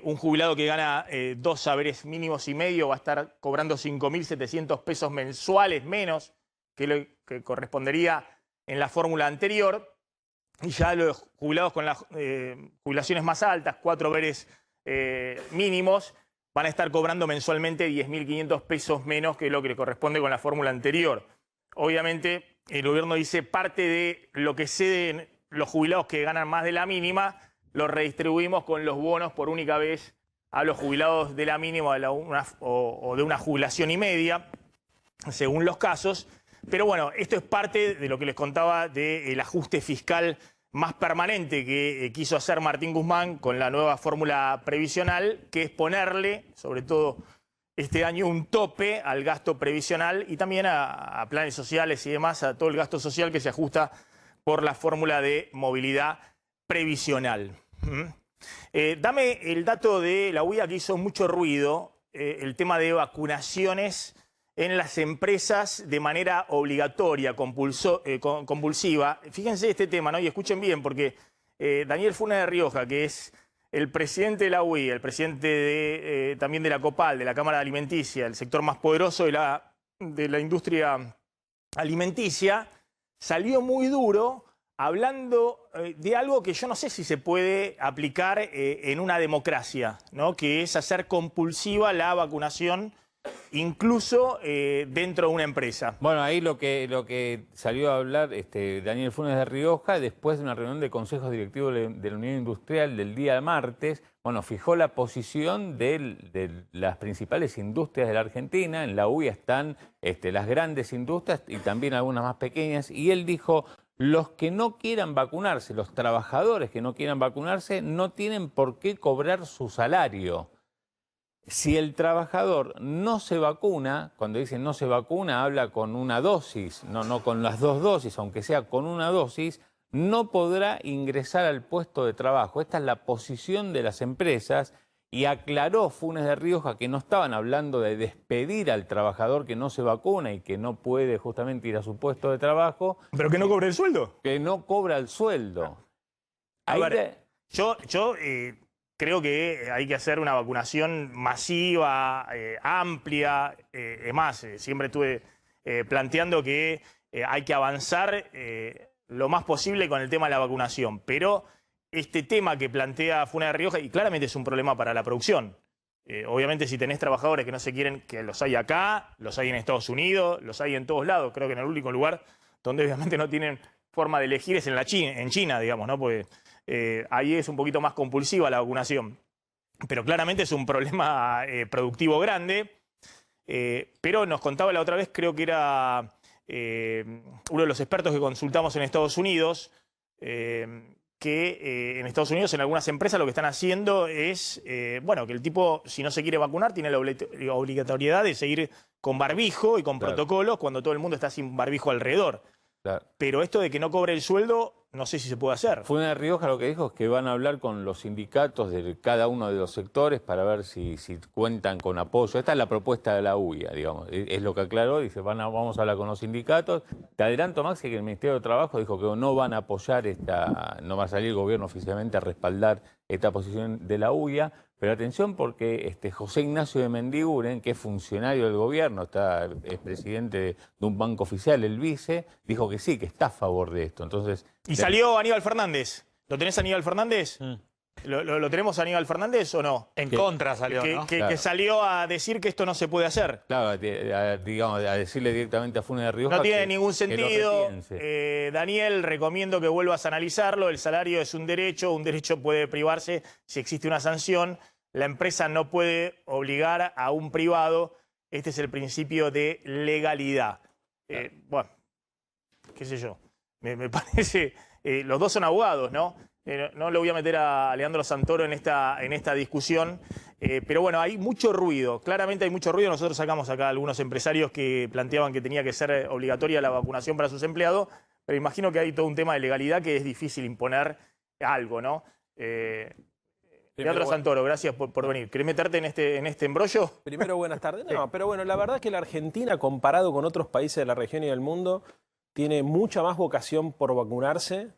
Un jubilado que gana 2 saberes mínimos y medio va a estar cobrando 5.700 pesos mensuales menos que lo que correspondería en la fórmula anterior. Y ya los jubilados con las jubilaciones más altas, 4 saberes mínimos, van a estar cobrando mensualmente 10.500 pesos menos que lo que le corresponde con la fórmula anterior. Obviamente, el gobierno dice parte de lo que ceden los jubilados que ganan más de la mínima, lo redistribuimos con los bonos por única vez a los jubilados de la mínima o de una jubilación y media, según los casos. Pero bueno, esto es parte de lo que les contaba del ajuste fiscal más permanente que quiso hacer Martín Guzmán con la nueva fórmula previsional, que es ponerle, sobre todo este año, un tope al gasto previsional y también a planes sociales y demás, a todo el gasto social que se ajusta por la fórmula de movilidad previsional. Dame el dato de la UIA, que hizo mucho ruido, el tema de vacunaciones en las empresas de manera obligatoria, compulsiva. Fíjense este tema, ¿no? Y escuchen bien, porque Daniel Funes de Rioja, que es el presidente de la UIA, el presidente también de la COPAL, de la Cámara Alimenticia, el sector más poderoso de la industria alimenticia, salió muy duro hablando de algo que yo no sé si se puede aplicar en una democracia, ¿no? Que es hacer compulsiva la vacunación incluso dentro de una empresa. Bueno, ahí lo que salió a hablar Daniel Funes de Rioja, después de una reunión de consejos directivos de la Unión Industrial del día martes, bueno, fijó la posición de las principales industrias de la Argentina. En la UIA están las grandes industrias y también algunas más pequeñas, y él dijo: los que no quieran vacunarse, los trabajadores que no quieran vacunarse, no tienen por qué cobrar su salario. Si el trabajador no se vacuna, cuando dice no se vacuna, habla con una dosis, no con las 2 dosis, aunque sea con una dosis, no podrá ingresar al puesto de trabajo. Esta es la posición de las empresas, y aclaró Funes de Rioja que no estaban hablando de despedir al trabajador que no se vacuna y que no puede justamente ir a su puesto de trabajo. ¿Pero que no cobre el sueldo? Que no cobra el sueldo. A ver, yo creo que hay que hacer una vacunación masiva, amplia. Es más, siempre estuve planteando que hay que avanzar lo más posible con el tema de la vacunación. Pero este tema que plantea Funes de Rioja, y claramente es un problema para la producción. Obviamente, si tenés trabajadores que no se quieren, que los hay acá, los hay en Estados Unidos, los hay en todos lados. Creo que en el único lugar donde obviamente no tienen forma de elegir es en China, digamos, ¿no? Porque ahí es un poquito más compulsiva la vacunación. Pero claramente es un problema productivo grande. Pero nos contaba la otra vez, creo que era uno de los expertos que consultamos en Estados Unidos, que en Estados Unidos, en algunas empresas, lo que están haciendo es, bueno, que el tipo, si no se quiere vacunar, tiene la obligatoriedad de seguir con barbijo y con protocolos cuando todo el mundo está sin barbijo alrededor. Claro. Pero esto de que no cobre el sueldo, no sé si se puede hacer. Funes de Rioja lo que dijo es que van a hablar con los sindicatos de cada uno de los sectores para ver si cuentan con apoyo. Esta es la propuesta de la UIA, digamos. Es lo que aclaró. Dice, vamos a hablar con los sindicatos. Te adelanto, Maxi, que el Ministerio de Trabajo dijo que no van a apoyar no va a salir el gobierno oficialmente a respaldar esta posición de la UIA. Pero atención, porque José Ignacio de Mendiguren, que es funcionario del gobierno, es presidente de un banco oficial, el vice, dijo que sí, que está a favor de esto. Entonces, y salió Aníbal Fernández. ¿Lo tenés, Aníbal Fernández? ¿Lo tenemos, Aníbal Fernández, o no? En contra salió, ¿no? Que salió a decir que esto no se puede hacer. Claro, digamos, a decirle directamente a Funes de Rioja. No tiene ningún sentido. Daniel, recomiendo que vuelvas a analizarlo. El salario es un derecho puede privarse si existe una sanción. La empresa no puede obligar a un privado. Este es el principio de legalidad. Bueno, qué sé yo. Me parece... los dos son abogados, ¿no? No le voy a meter a Leandro Santoro en esta discusión, pero bueno, hay mucho ruido, claramente hay mucho ruido. Nosotros sacamos acá algunos empresarios que planteaban que tenía que ser obligatoria la vacunación para sus empleados, pero imagino que hay todo un tema de legalidad que es difícil imponer algo, ¿no? Leandro Santoro, gracias por venir. ¿Querés meterte en este embrollo? Primero, buenas tardes. No, pero bueno, la verdad es que la Argentina, comparado con otros países de la región y del mundo, tiene mucha más vocación por vacunarse.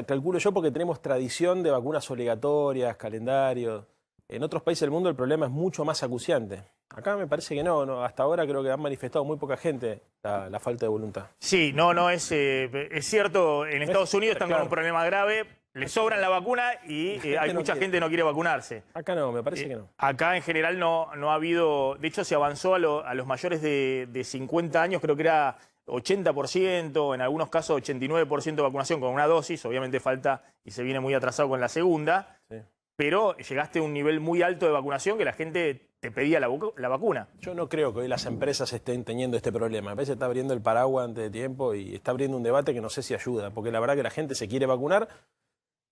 Calculo yo porque tenemos tradición de vacunas obligatorias, calendario. En otros países del mundo el problema es mucho más acuciante. Acá me parece que no. Hasta ahora creo que han manifestado muy poca gente la falta de voluntad. Sí, es cierto, en Estados Unidos están con un problema grave, les sobran la vacuna y hay mucha gente que no quiere vacunarse. Acá no, me parece que no. Acá en general no ha habido, de hecho se avanzó a los mayores de 50 años, creo que era 80%, en algunos casos 89% de vacunación con una dosis, obviamente falta y se viene muy atrasado con la segunda, sí. Pero llegaste a un nivel muy alto de vacunación que la gente te pedía la vacuna. Yo no creo que hoy las empresas estén teniendo este problema. A veces está abriendo el paraguas antes de tiempo y está abriendo un debate que no sé si ayuda, porque la verdad que la gente se quiere vacunar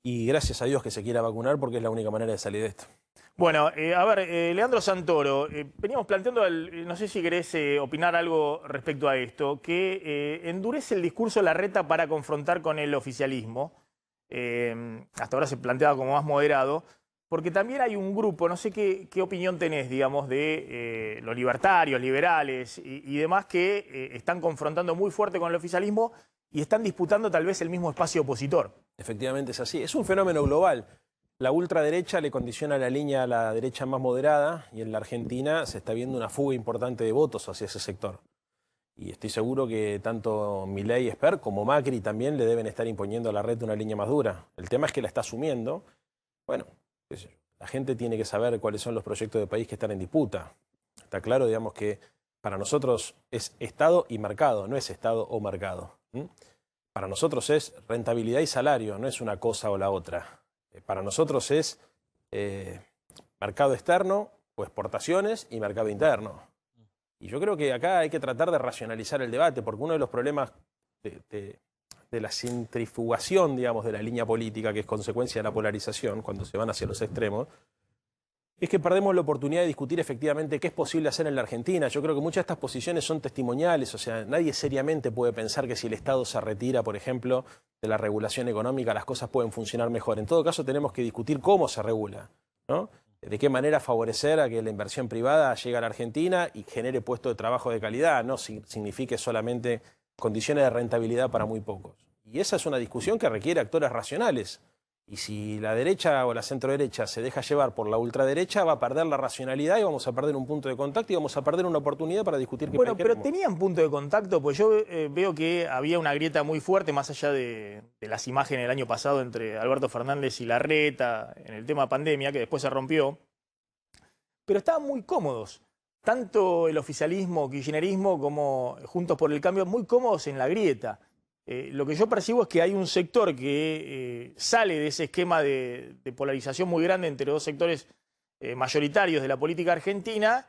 y gracias a Dios que se quiera vacunar porque es la única manera de salir de esto. Bueno, a ver, Leandro Santoro, veníamos planteando, no sé si querés opinar algo respecto a esto, que endurece el discurso de Larreta para confrontar con el oficialismo. Hasta ahora se planteaba como más moderado, porque también hay un grupo, no sé qué opinión tenés, digamos, de los libertarios, liberales y demás que están confrontando muy fuerte con el oficialismo y están disputando tal vez el mismo espacio opositor. Efectivamente es así, es un fenómeno global. La ultraderecha le condiciona la línea a la derecha más moderada y en la Argentina se está viendo una fuga importante de votos hacia ese sector. Y estoy seguro que tanto Milei, Esper, como Macri también le deben estar imponiendo a Larreta una línea más dura. El tema es que la está asumiendo. Bueno, la gente tiene que saber cuáles son los proyectos de país que están en disputa. Está claro, digamos, que para nosotros es Estado y mercado, no es Estado o mercado. Para nosotros es rentabilidad y salario, no es una cosa o la otra. Para nosotros es mercado externo o exportaciones y mercado interno. Y yo creo que acá hay que tratar de racionalizar el debate, porque uno de los problemas de la centrifugación, digamos, de la línea política, que es consecuencia de la polarización, cuando se van hacia los extremos, es que perdemos la oportunidad de discutir efectivamente qué es posible hacer en la Argentina. Yo creo que muchas de estas posiciones son testimoniales, o sea, nadie seriamente puede pensar que si el Estado se retira, por ejemplo, de la regulación económica, las cosas pueden funcionar mejor. En todo caso, tenemos que discutir cómo se regula, ¿no? De qué manera favorecer a que la inversión privada llegue a la Argentina y genere puestos de trabajo de calidad, no signifique solamente condiciones de rentabilidad para muy pocos. Y esa es una discusión que requiere actores racionales. Y si la derecha o la centroderecha se deja llevar por la ultraderecha, va a perder la racionalidad y vamos a perder un punto de contacto y vamos a perder una oportunidad para discutir qué Bueno, país pero queremos. tenían punto de contacto, pues yo veo que había una grieta muy fuerte, más allá de las imágenes del año pasado entre Alberto Fernández y Larreta, en el tema pandemia, que después se rompió. Pero estaban muy cómodos, tanto el oficialismo, kirchnerismo, como Juntos por el Cambio, muy cómodos en la grieta. Lo que yo percibo es que hay un sector que sale de ese esquema de polarización muy grande entre dos sectores mayoritarios de la política argentina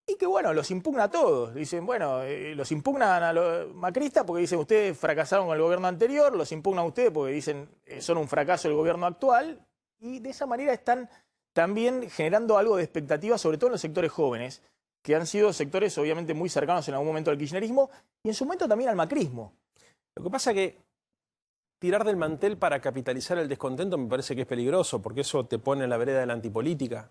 y que, bueno, los impugna a todos. Dicen, bueno, los impugnan a los macristas porque dicen ustedes fracasaron con el gobierno anterior, los impugnan a ustedes porque dicen son un fracaso el gobierno actual y de esa manera están también generando algo de expectativa, sobre todo en los sectores jóvenes, que han sido sectores obviamente muy cercanos en algún momento al kirchnerismo y en su momento también al macrismo. Lo que pasa es que tirar del mantel para capitalizar el descontento me parece que es peligroso, porque eso te pone en la vereda de la antipolítica.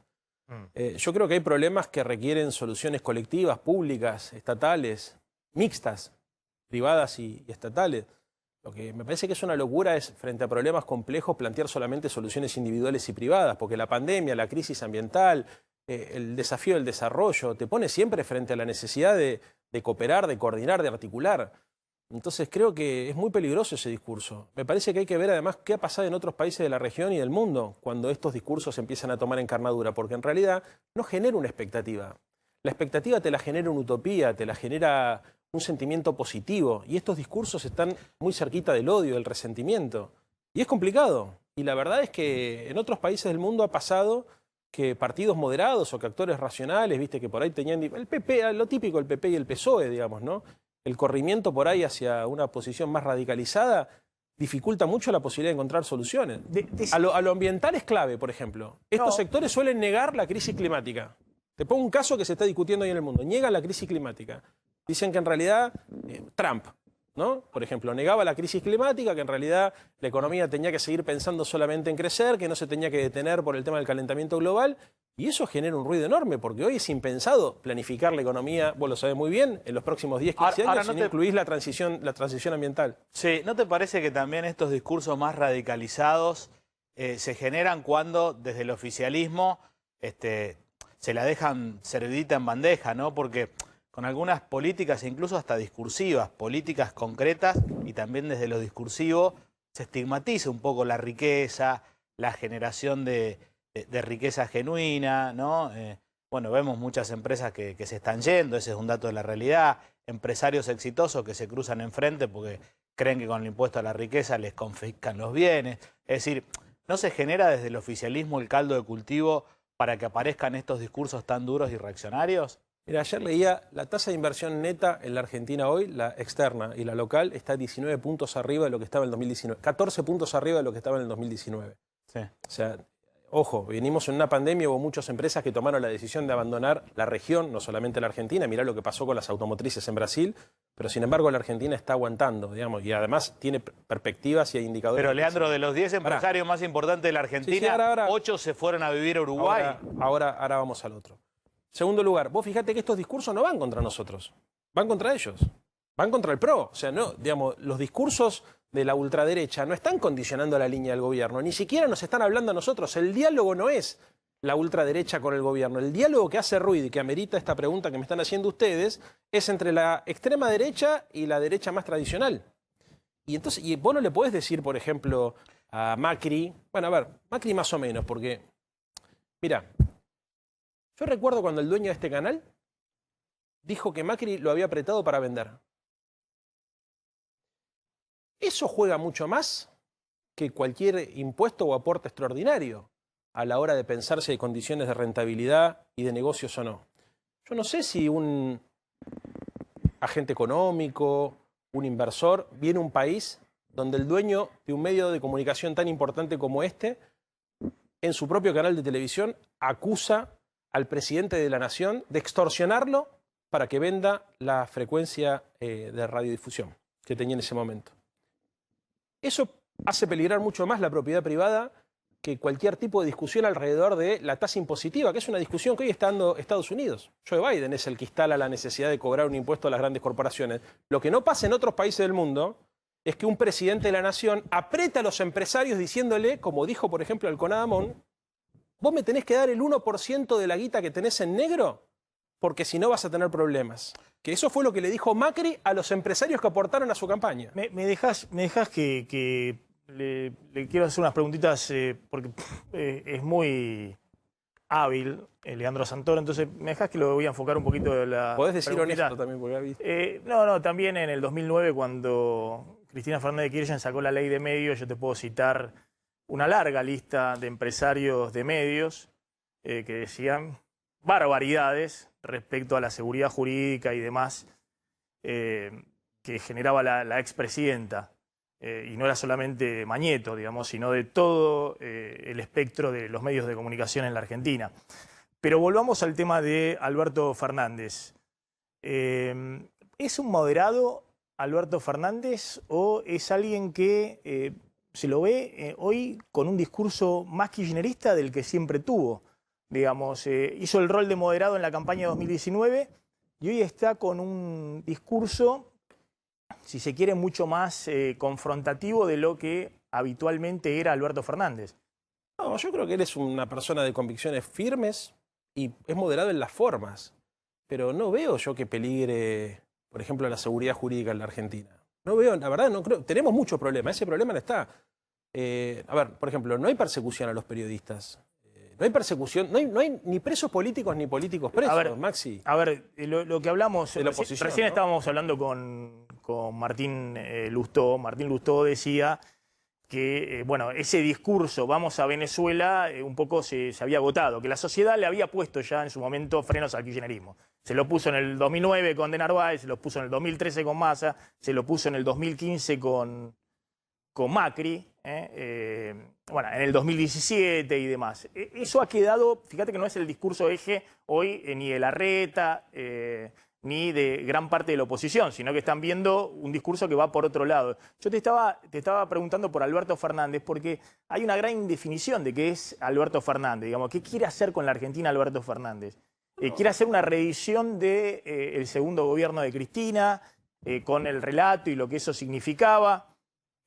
Yo creo que hay problemas que requieren soluciones colectivas, públicas, estatales, mixtas, privadas y estatales. Lo que me parece que es una locura es, frente a problemas complejos, plantear solamente soluciones individuales y privadas, porque la pandemia, la crisis ambiental, el desafío del desarrollo, te pone siempre frente a la necesidad de cooperar, de coordinar, de articular. Entonces creo que es muy peligroso ese discurso. Me parece que hay que ver además qué ha pasado en otros países de la región y del mundo cuando estos discursos empiezan a tomar encarnadura, porque en realidad no genera una expectativa. La expectativa te la genera una utopía, te la genera un sentimiento positivo, y estos discursos están muy cerquita del odio, del resentimiento. Y es complicado. Y la verdad es que en otros países del mundo ha pasado que partidos moderados o que actores racionales, viste que por ahí tenían el PP, lo típico, el PP y el PSOE, digamos, ¿no? El corrimiento por ahí hacia una posición más radicalizada dificulta mucho la posibilidad de encontrar soluciones. A lo ambiental es clave, por ejemplo. Estos sectores suelen negar la crisis climática. Te pongo un caso que se está discutiendo hoy en el mundo. Niegan la crisis climática. Dicen que en realidad Trump, ¿no? Por ejemplo, negaba la crisis climática, que en realidad la economía tenía que seguir pensando solamente en crecer, que no se tenía que detener por el tema del calentamiento global. Y eso genera un ruido enorme, porque hoy es impensado planificar la economía, vos lo sabés muy bien, en los próximos 10, 15 años, si no incluís la transición ambiental. Sí, ¿no te parece que también estos discursos más radicalizados se generan cuando desde el oficialismo se la dejan servidita en bandeja, ¿no? Porque con algunas políticas, incluso hasta discursivas, políticas concretas y también desde lo discursivo, se estigmatiza un poco la riqueza, la generación de riqueza genuina, ¿no? Bueno, vemos muchas empresas que se están yendo, ese es un dato de la realidad, empresarios exitosos que se cruzan enfrente porque creen que con el impuesto a la riqueza les confiscan los bienes. Es decir, ¿no se genera desde el oficialismo el caldo de cultivo para que aparezcan estos discursos tan duros y reaccionarios? Mira, ayer leía la tasa de inversión neta en la Argentina hoy, la externa y la local, está 19 puntos arriba de lo que estaba en el 2019, 14 puntos arriba de lo que estaba en el 2019. Sí. O sea, ojo, venimos en una pandemia, hubo muchas empresas que tomaron la decisión de abandonar la región, no solamente la Argentina. Mirá lo que pasó con las automotrices en Brasil, pero sin embargo la Argentina está aguantando, digamos, y además tiene perspectivas y hay indicadores. Pero Leandro, de los 10 empresarios más importantes de la Argentina, ahora, 8 se fueron a vivir a Uruguay. Ahora vamos al otro. Segundo lugar, vos fíjate que estos discursos no van contra nosotros, van contra ellos, van contra el PRO. O sea, no, digamos, los discursos de la ultraderecha no están condicionando la línea del gobierno, ni siquiera nos están hablando a nosotros. El diálogo no es la ultraderecha con el gobierno. El diálogo que hace ruido y que amerita esta pregunta que me están haciendo ustedes es entre la extrema derecha y la derecha más tradicional. Y entonces, y vos no le podés decir, por ejemplo, a Macri, bueno, a ver, Macri más o menos, porque, mira, yo recuerdo cuando el dueño de este canal dijo que Macri lo había apretado para vender. Eso juega mucho más que cualquier impuesto o aporte extraordinario a la hora de pensar si hay condiciones de rentabilidad y de negocios o no. Yo no sé si un agente económico, un inversor, viene a un país donde el dueño de un medio de comunicación tan importante como este, en su propio canal de televisión, acusa al presidente de la nación de extorsionarlo para que venda la frecuencia de radiodifusión que tenía en ese momento. Eso hace peligrar mucho más la propiedad privada que cualquier tipo de discusión alrededor de la tasa impositiva, que es una discusión que hoy está dando Estados Unidos. Joe Biden es el que instala la necesidad de cobrar un impuesto a las grandes corporaciones. Lo que no pasa en otros países del mundo es que un presidente de la nación aprieta a los empresarios diciéndole, como dijo por ejemplo el Conadamón, vos me tenés que dar el 1% de la guita que tenés en negro, porque si no vas a tener problemas. Que eso fue lo que le dijo Macri a los empresarios que aportaron a su campaña. Me dejás que le quiero hacer unas preguntitas porque es muy hábil Leandro Santoro, entonces me dejás que lo voy a enfocar un poquito de la... Podés decir preguntita. honesto también, porque No, también en el 2009 cuando Cristina Fernández de Kirchner sacó la ley de medios, yo te puedo citar una larga lista de empresarios de medios que decían barbaridades respecto a la seguridad jurídica y demás que generaba la expresidenta. Y no era solamente Mañeto, digamos, sino de todo el espectro de los medios de comunicación en la Argentina. Pero volvamos al tema de Alberto Fernández. ¿Es un moderado Alberto Fernández o es alguien que se lo ve hoy con un discurso más kirchnerista del que siempre tuvo? Digamos, hizo el rol de moderado en la campaña de 2019 y hoy está con un discurso, si se quiere, mucho más confrontativo de lo que habitualmente era Alberto Fernández. No, yo creo que él es una persona de convicciones firmes y es moderado en las formas. Pero no veo yo que peligre, por ejemplo, la seguridad jurídica en la Argentina. No veo, la verdad, no creo. Tenemos muchos problemas, ese problema no está. A ver, por ejemplo, no hay persecución a los periodistas. No hay persecución, no hay ni presos políticos ni políticos presos, A ver, Maxi. A ver, lo que hablamos, De la oposición, recién ¿no? estábamos hablando con Martín Lustó. Martín Lustó decía que, bueno, ese discurso, vamos a Venezuela, un poco se había agotado, que la sociedad le había puesto ya en su momento frenos al kirchnerismo. Se lo puso en el 2009 con De Narváez, se lo puso en el 2013 con Massa, se lo puso en el 2015 con Macri, bueno, en el 2017 y demás. Eso ha quedado, fíjate que no es el discurso eje hoy ni de Larreta ni de gran parte de la oposición, sino que están viendo un discurso que va por otro lado. Yo te estaba preguntando por Alberto Fernández porque hay una gran indefinición de qué es Alberto Fernández, digamos, ¿qué quiere hacer con la Argentina Alberto Fernández? Quiere hacer una reedición del segundo gobierno de Cristina, con el relato y lo que eso significaba.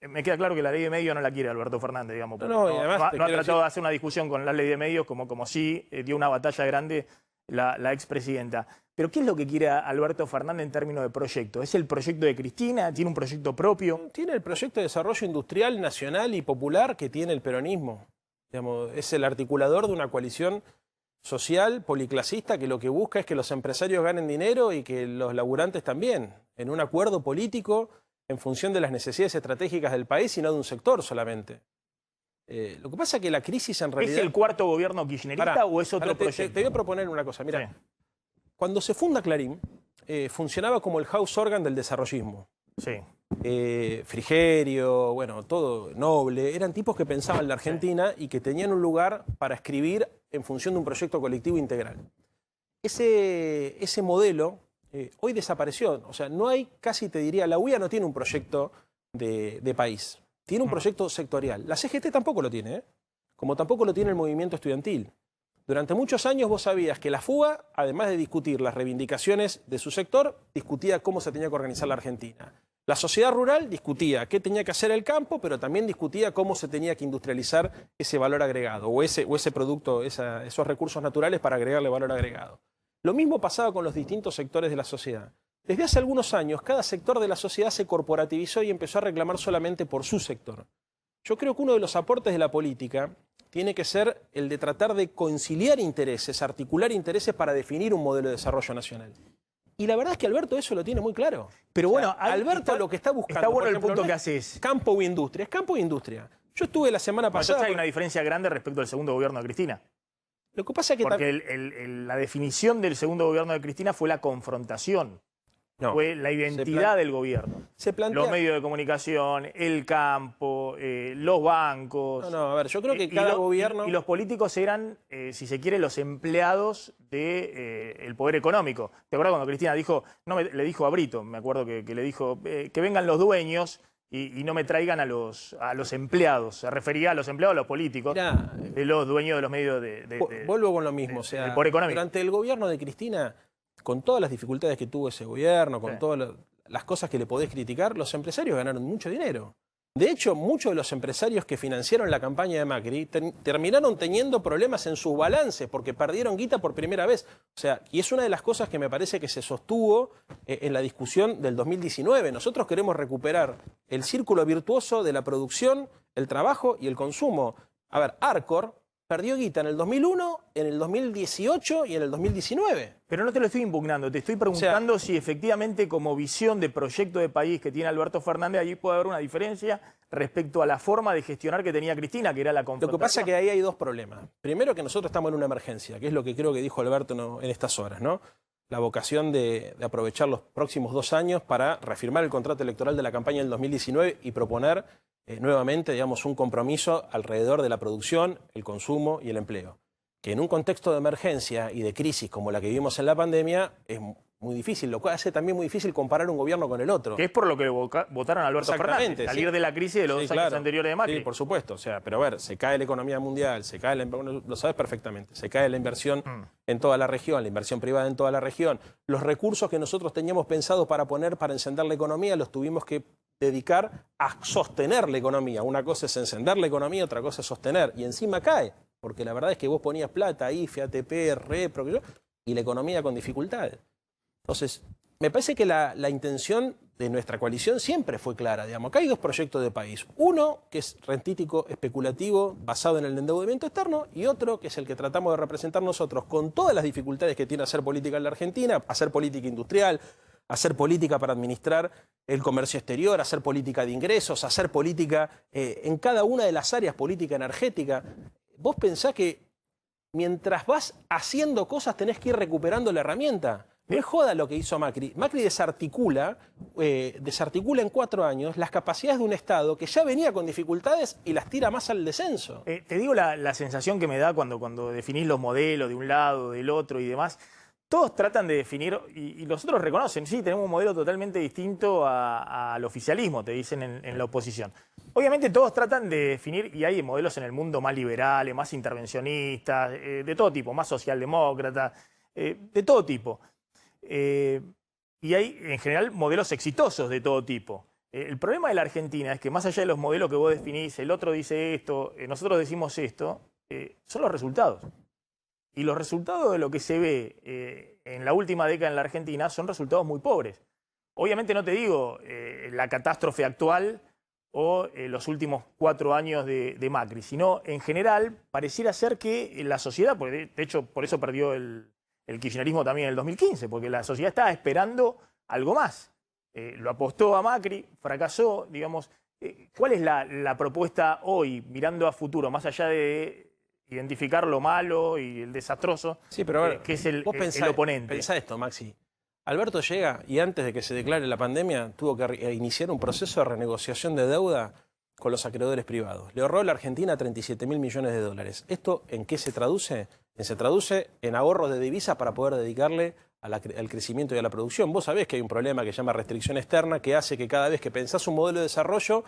Me queda claro que la ley de medios no la quiere Alberto Fernández, digamos. No, y además no ha tratado de hacer una discusión con la ley de medios como sí dio una batalla grande la expresidenta. Pero ¿qué es lo que quiere Alberto Fernández en términos de proyecto? ¿Es el proyecto de Cristina? ¿Tiene un proyecto propio? Tiene el proyecto de desarrollo industrial nacional y popular que tiene el peronismo. Digamos, es el articulador de una coalición social, policlasista, que lo que busca es que los empresarios ganen dinero y que los laburantes también, en un acuerdo político en función de las necesidades estratégicas del país y no de un sector solamente. Lo que pasa es que la crisis en realidad... ¿Es el cuarto gobierno kirchnerista o es otro proyecto? Te voy a proponer una cosa. Mira, Sí. Cuando se funda Clarín, funcionaba como el house organ del desarrollismo. Sí. Frigerio, bueno, todo Noble, eran tipos que pensaban en la Argentina y que tenían un lugar para escribir en función de un proyecto colectivo integral. Ese modelo hoy desapareció. O sea, no hay, casi te diría, la UIA no tiene un proyecto de país, tiene un proyecto sectorial. La CGT tampoco lo tiene, como tampoco lo tiene el movimiento estudiantil. Durante muchos años vos sabías que la FUA, además de discutir las reivindicaciones de su sector, discutía cómo se tenía que organizar la Argentina. La sociedad rural discutía qué tenía que hacer el campo, pero también discutía cómo se tenía que industrializar ese valor agregado o ese producto, esos recursos naturales para agregarle valor agregado. Lo mismo pasaba con los distintos sectores de la sociedad. Desde hace algunos años, cada sector de la sociedad se corporativizó y empezó a reclamar solamente por su sector. Yo creo que uno de los aportes de la política tiene que ser el de tratar de conciliar intereses, articular intereses para definir un modelo de desarrollo nacional. Y la verdad es que Alberto eso lo tiene muy claro. Pero bueno, Alberto lo que está buscando... Está bueno por el ejemplo, punto no que es haces. campo o industria, es campo o industria. Yo estuve la semana pasada... Entonces hay una diferencia grande respecto al segundo gobierno de Cristina. Lo que pasa es que... Porque la definición del segundo gobierno de Cristina fue la confrontación. No, fue la identidad del gobierno. se plantea... Los medios de comunicación, el campo, los bancos. No, a ver, yo creo que cada gobierno... Y los políticos eran, si se quiere, los empleados del poder económico. ¿Te acuerdas cuando Cristina dijo, le dijo a Brito, me acuerdo que le dijo, que vengan los dueños y no me traigan a los empleados? Se refería a los empleados, a los políticos, de los dueños de los medios vuelvo con lo mismo, o sea, del poder económico. durante el gobierno de Cristina, con todas las dificultades que tuvo ese gobierno, con todas las cosas que le podés criticar, los empresarios ganaron mucho dinero. De hecho, muchos de los empresarios que financiaron la campaña de Macri terminaron teniendo problemas en sus balances porque perdieron guita por primera vez. O sea, y es una de las cosas que me parece que se sostuvo en la discusión del 2019. Nosotros queremos recuperar el círculo virtuoso de la producción, el trabajo y el consumo. A ver, Arcor perdió guita en el 2001, en el 2018 y en el 2019. Pero no te lo estoy impugnando, te estoy preguntando si efectivamente como visión de proyecto de país que tiene Alberto Fernández, allí puede haber una diferencia respecto a la forma de gestionar que tenía Cristina, que era la confrontación. Lo que pasa es que ahí hay dos problemas. Primero, que nosotros estamos en una emergencia, que es lo que creo que dijo Alberto en estas horas, ¿no? La vocación de aprovechar los próximos 2 años para reafirmar el contrato electoral de la campaña del 2019 y proponer nuevamente, digamos, un compromiso alrededor de la producción, el consumo y el empleo. Que en un contexto de emergencia y de crisis como la que vivimos en la pandemia es muy difícil, lo cual hace también muy difícil comparar un gobierno con el otro. Que es por lo que votaron a Alberto Fernández, salir de la crisis de los 2 años anteriores de Macri. Sí, por supuesto, o sea, pero a ver, se cae la economía mundial, se cae lo sabes perfectamente, se cae la inversión en toda la región, la inversión privada en toda la región. Los recursos que nosotros teníamos pensados para poner para encender la economía los tuvimos que dedicar a sostener la economía. Una cosa es encender la economía, otra cosa es sostener. Y encima cae, porque la verdad es que vos ponías plata, IFE, ATP, REPRO, y la economía con dificultades. Entonces, me parece que la intención de nuestra coalición siempre fue clara. Digamos, acá hay 2 proyectos de país. Uno, que es rentístico, especulativo, basado en el endeudamiento externo, y otro, que es el que tratamos de representar nosotros, con todas las dificultades que tiene hacer política en la Argentina, hacer política industrial, hacer política para administrar el comercio exterior, hacer política de ingresos, hacer política en cada una de las áreas, política energética. Vos pensás que mientras vas haciendo cosas tenés que ir recuperando la herramienta. No es joda lo que hizo Macri. Macri desarticula en 4 años las capacidades de un Estado que ya venía con dificultades y las tira más al descenso. Te digo la sensación que me da cuando definís los modelos de un lado, del otro y demás. Todos tratan de definir, y los otros reconocen, sí, tenemos un modelo totalmente distinto al oficialismo, te dicen en la oposición. Obviamente todos tratan de definir, y hay modelos en el mundo más liberales, más intervencionistas, de todo tipo, más socialdemócratas, de todo tipo. Y hay, en general, modelos exitosos de todo tipo. El problema de la Argentina es que más allá de los modelos que vos definís, el otro dice esto, nosotros decimos esto, son los resultados. Y los resultados de lo que se ve en la última década en la Argentina son resultados muy pobres. Obviamente no te digo la catástrofe actual o los últimos 4 años de Macri, sino en general pareciera ser que la sociedad, porque de hecho por eso perdió el kirchnerismo también en el 2015, porque la sociedad estaba esperando algo más. Lo apostó a Macri, fracasó, digamos. ¿Cuál es la propuesta hoy, mirando a futuro, más allá de identificar lo malo y el desastroso, sí, pero a ver, que es el oponente? Pensá esto, Maxi. Alberto llega y antes de que se declare la pandemia tuvo que iniciar un proceso de renegociación de deuda con los acreedores privados. Le ahorró a la Argentina 37.000 millones de dólares. ¿Esto en qué se traduce? Se traduce en ahorros de divisas para poder dedicarle al crecimiento y a la producción. Vos sabés que hay un problema que se llama restricción externa que hace que cada vez que pensás un modelo de desarrollo,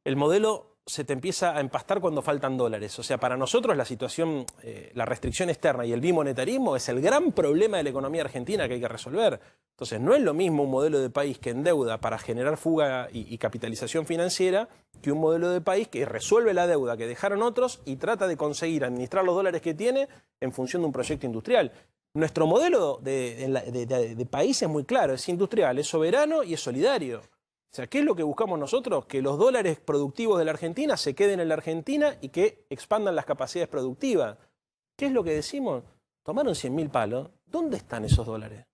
el modelo se te empieza a empastar cuando faltan dólares. O sea, para nosotros la situación, la restricción externa y el bimonetarismo es el gran problema de la economía argentina que hay que resolver. Entonces, no es lo mismo un modelo de país que endeuda para generar fuga y capitalización financiera que un modelo de país que resuelve la deuda que dejaron otros y trata de conseguir administrar los dólares que tiene en función de un proyecto industrial. Nuestro modelo de país es muy claro, es industrial, es soberano y es solidario. O sea, ¿qué es lo que buscamos nosotros? Que los dólares productivos de la Argentina se queden en la Argentina y que expandan las capacidades productivas. ¿Qué es lo que decimos? Tomaron 100.000 palos. ¿Dónde están esos dólares?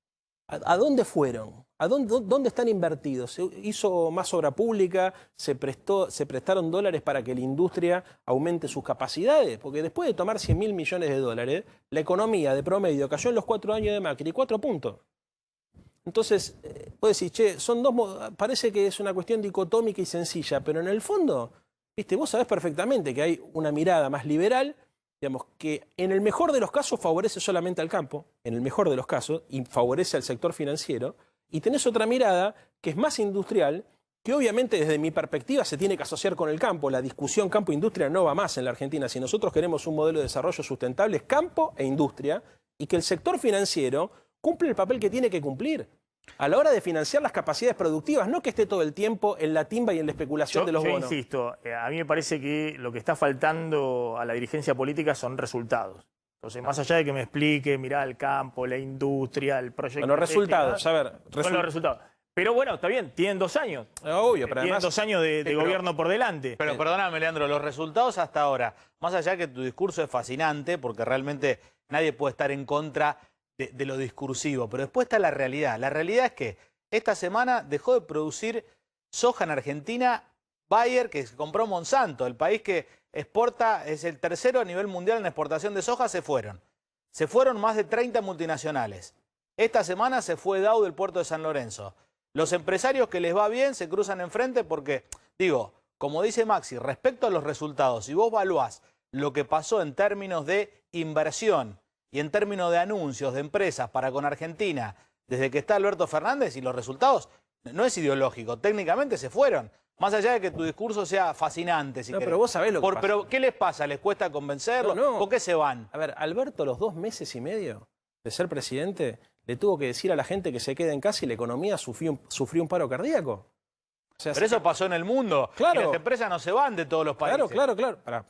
¿A dónde fueron? ¿Dónde están invertidos? Se hizo más obra pública, se prestaron dólares para que la industria aumente sus capacidades, porque después de tomar 100.000 millones de dólares, la economía de promedio cayó en los 4 años de Macri, 4 puntos. Entonces, vos decís, che, parece que es una cuestión dicotómica y sencilla, pero en el fondo, viste, vos sabés perfectamente que hay una mirada más liberal, digamos, que en el mejor de los casos favorece solamente al campo, en el mejor de los casos, y favorece al sector financiero, y tenés otra mirada que es más industrial, que obviamente desde mi perspectiva se tiene que asociar con el campo. La discusión campo-industria no va más en la Argentina. Si nosotros queremos un modelo de desarrollo sustentable, es campo e industria, y que el sector financiero cumple el papel que tiene que cumplir a la hora de financiar las capacidades productivas, no que esté todo el tiempo en la timba y en la especulación de los bonos. Yo insisto, a mí me parece que lo que está faltando a la dirigencia política son resultados. Entonces, más allá de que me explique, mirá, el campo, la industria, el proyecto... Bueno, resultados, a ver... Son los resultados. Pero bueno, está bien, tienen 2 años. Obvio, pero tienen además... 2 años de gobierno por delante. Pero perdóname, Leandro, los resultados hasta ahora, más allá que tu discurso es fascinante, porque realmente nadie puede estar en contra de lo discursivo, pero después está la realidad. La realidad es que esta semana dejó de producir soja en Argentina Bayer, que compró Monsanto, el país que exporta, es el tercero a nivel mundial en exportación de soja, se fueron. Se fueron más de 30 multinacionales. Esta semana se fue Dow del puerto de San Lorenzo. Los empresarios que les va bien se cruzan enfrente porque, digo, como dice Maxi, respecto a los resultados, si vos evaluás lo que pasó en términos de inversión y en términos de anuncios de empresas para con Argentina, desde que está Alberto Fernández, y los resultados, no es ideológico, técnicamente se fueron. Más allá de que tu discurso sea fascinante, si querés. Pero vos sabés lo que pasa. Pero ¿qué les pasa? ¿Les cuesta convencerlo? No. ¿Por qué se van? A ver, Alberto, los 2 meses y medio de ser presidente, le tuvo que decir a la gente que se quede en casa y la economía sufrió un paro cardíaco. O sea, pero eso pasó en el mundo. Claro. Y las empresas no se van de todos los países. Claro.